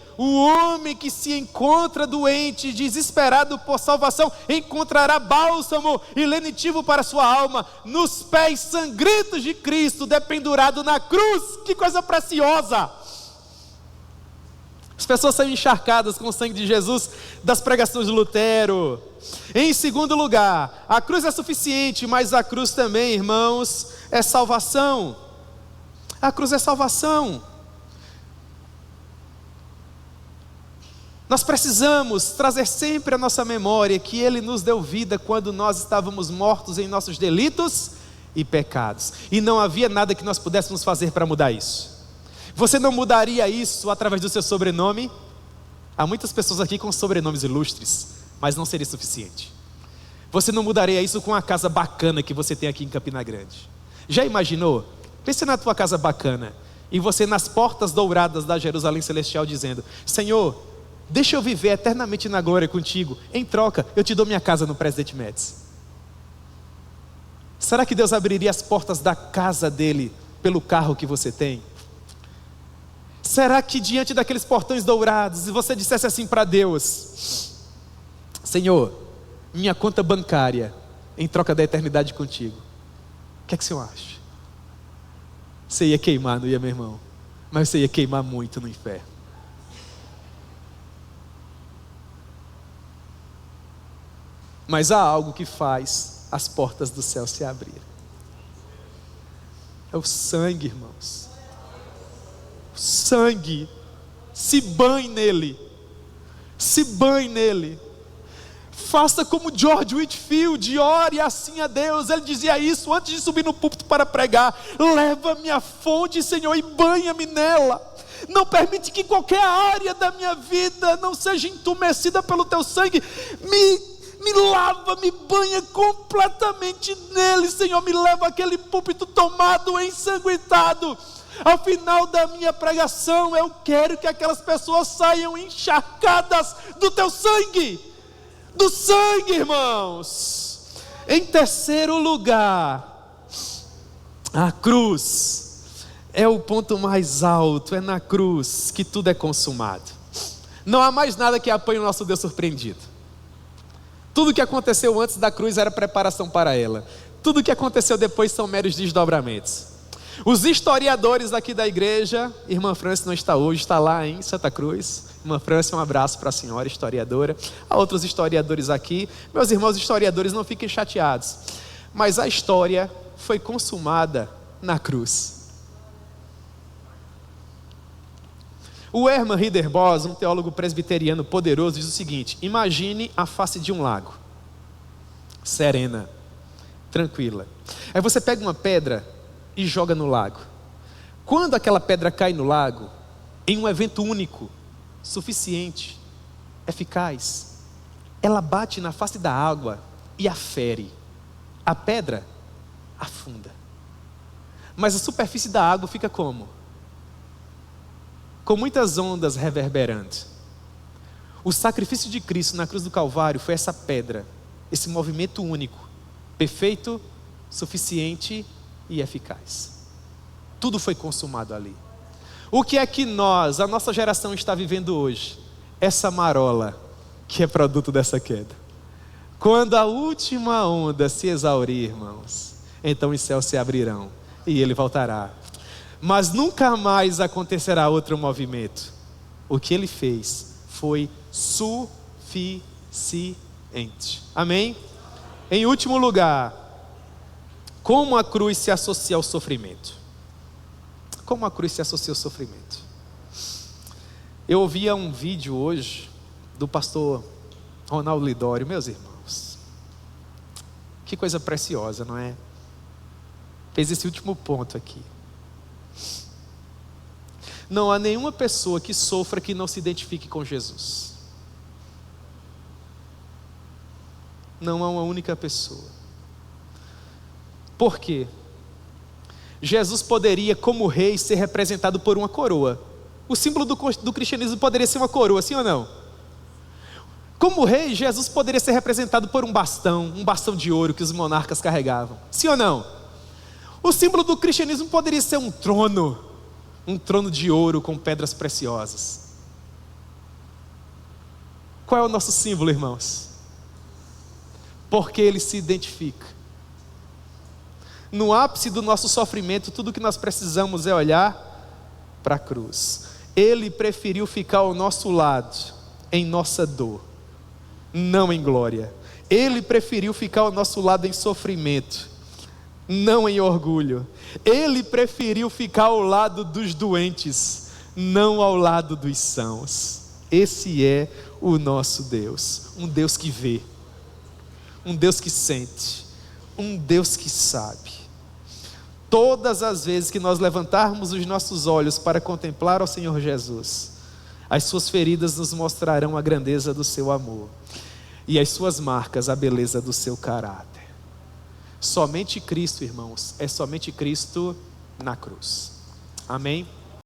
que se encontra doente, desesperado por salvação, encontrará bálsamo e lenitivo para sua alma, nos pés sangrentos de Cristo, dependurado na cruz. Que coisa preciosa! As pessoas saem encharcadas com o sangue de Jesus das pregações de Lutero. Em segundo lugar, a cruz é suficiente, mas a cruz também, irmãos, é salvação. A cruz é salvação. Nós precisamos trazer sempre à nossa memória que Ele nos deu vida quando nós estávamos mortos em nossos delitos e pecados. E não havia nada que nós pudéssemos fazer para mudar isso. Você não mudaria isso através do seu sobrenome? Há muitas pessoas aqui com sobrenomes ilustres, mas não seria suficiente. Você não mudaria isso com a casa bacana que você tem aqui em Campina Grande. Já imaginou? Pense na tua casa bacana e você nas portas douradas da Jerusalém Celestial dizendo: Senhor, deixa eu viver eternamente na glória contigo. Em troca, eu te dou minha casa no Presidente Médici. Será que Deus abriria as portas da casa dele pelo carro que você tem? Será que diante daqueles portões dourados, e você dissesse assim para Deus: Senhor, minha conta bancária em troca da eternidade contigo, o que é que o Senhor acha? Você ia queimar, não ia, meu irmão? Mas você ia queimar muito no inferno. Mas há algo que faz as portas do céu se abrirem. É o sangue, irmãos. O sangue. Se banhe nele. Se banhe nele. Faça como George Whitefield, ore assim a Deus. Ele dizia isso antes de subir no púlpito para pregar: leva-me à fonte, Senhor, e banha-me nela. Não permite que qualquer área da minha vida não seja entumecida pelo teu sangue. Me lava, me banha completamente nele, Senhor. Me leva àquele púlpito tomado, ensanguentado. Ao final da minha pregação, eu quero que aquelas pessoas saiam encharcadas do teu sangue. Do sangue, irmãos. Em terceiro lugar, a cruz é o ponto mais alto. É na cruz que tudo é consumado. Não há mais nada que apanhe o nosso Deus surpreendido. Tudo que aconteceu antes da cruz era preparação para ela. Tudo que aconteceu depois são meros desdobramentos. Os historiadores aqui da igreja, irmã França não está hoje, está lá em Santa Cruz. Irmã França, um abraço para a senhora historiadora. Há outros historiadores aqui. Meus irmãos historiadores, não fiquem chateados, mas a história foi consumada na cruz. O Hermann Ridderbos, um teólogo presbiteriano poderoso, diz o seguinte: imagine a face de um lago, serena, tranquila. Aí você pega uma pedra e joga no lago. Quando aquela pedra cai no lago, em um evento único, suficiente, eficaz, ela bate na face da água e a fere. A pedra afunda, mas a superfície da água fica como? Com muitas ondas reverberando. O sacrifício de Cristo na cruz do Calvário foi essa pedra, esse movimento único, perfeito, suficiente e eficaz. Tudo foi consumado ali. O que é que a nossa geração está vivendo hoje? Essa marola que é produto dessa queda. Quando a última onda se exaurir, irmãos, então os céus se abrirão e ele voltará. Mas nunca mais acontecerá outro movimento. o que ele fez foi suficiente. Amém? Em último lugar, como a cruz se associa ao sofrimento? Como a cruz se associa ao sofrimento? Eu ouvia um vídeo hoje do pastor Ronaldo Lidório, meus irmãos. Que coisa preciosa, não é? Fez esse último ponto aqui. Não há nenhuma pessoa que sofra que não se identifique com Jesus. Não há uma única pessoa. Por quê? Jesus poderia, como rei, ser representado por uma coroa. O símbolo do cristianismo poderia ser uma coroa, sim ou não? Como rei, Jesus poderia ser representado por um bastão de ouro que os monarcas carregavam, sim ou não? O símbolo do cristianismo poderia ser um trono de ouro com pedras preciosas. Qual é o nosso símbolo, irmãos? Porque ele se identifica. No ápice do nosso sofrimento, tudo que nós precisamos é olhar para a cruz. Ele preferiu ficar ao nosso lado, em nossa dor, não em glória. Ele preferiu ficar ao nosso lado em sofrimento, não em orgulho. Ele preferiu ficar ao lado dos doentes, não ao lado dos sãos. Esse é o nosso Deus, um Deus que vê, um Deus que sente, um Deus que sabe. Todas as vezes que nós levantarmos os nossos olhos para contemplar ao Senhor Jesus, as suas feridas nos mostrarão a grandeza do seu amor, e as suas marcas a beleza do seu caráter. Somente Cristo, irmãos, é somente Cristo na cruz. Amém?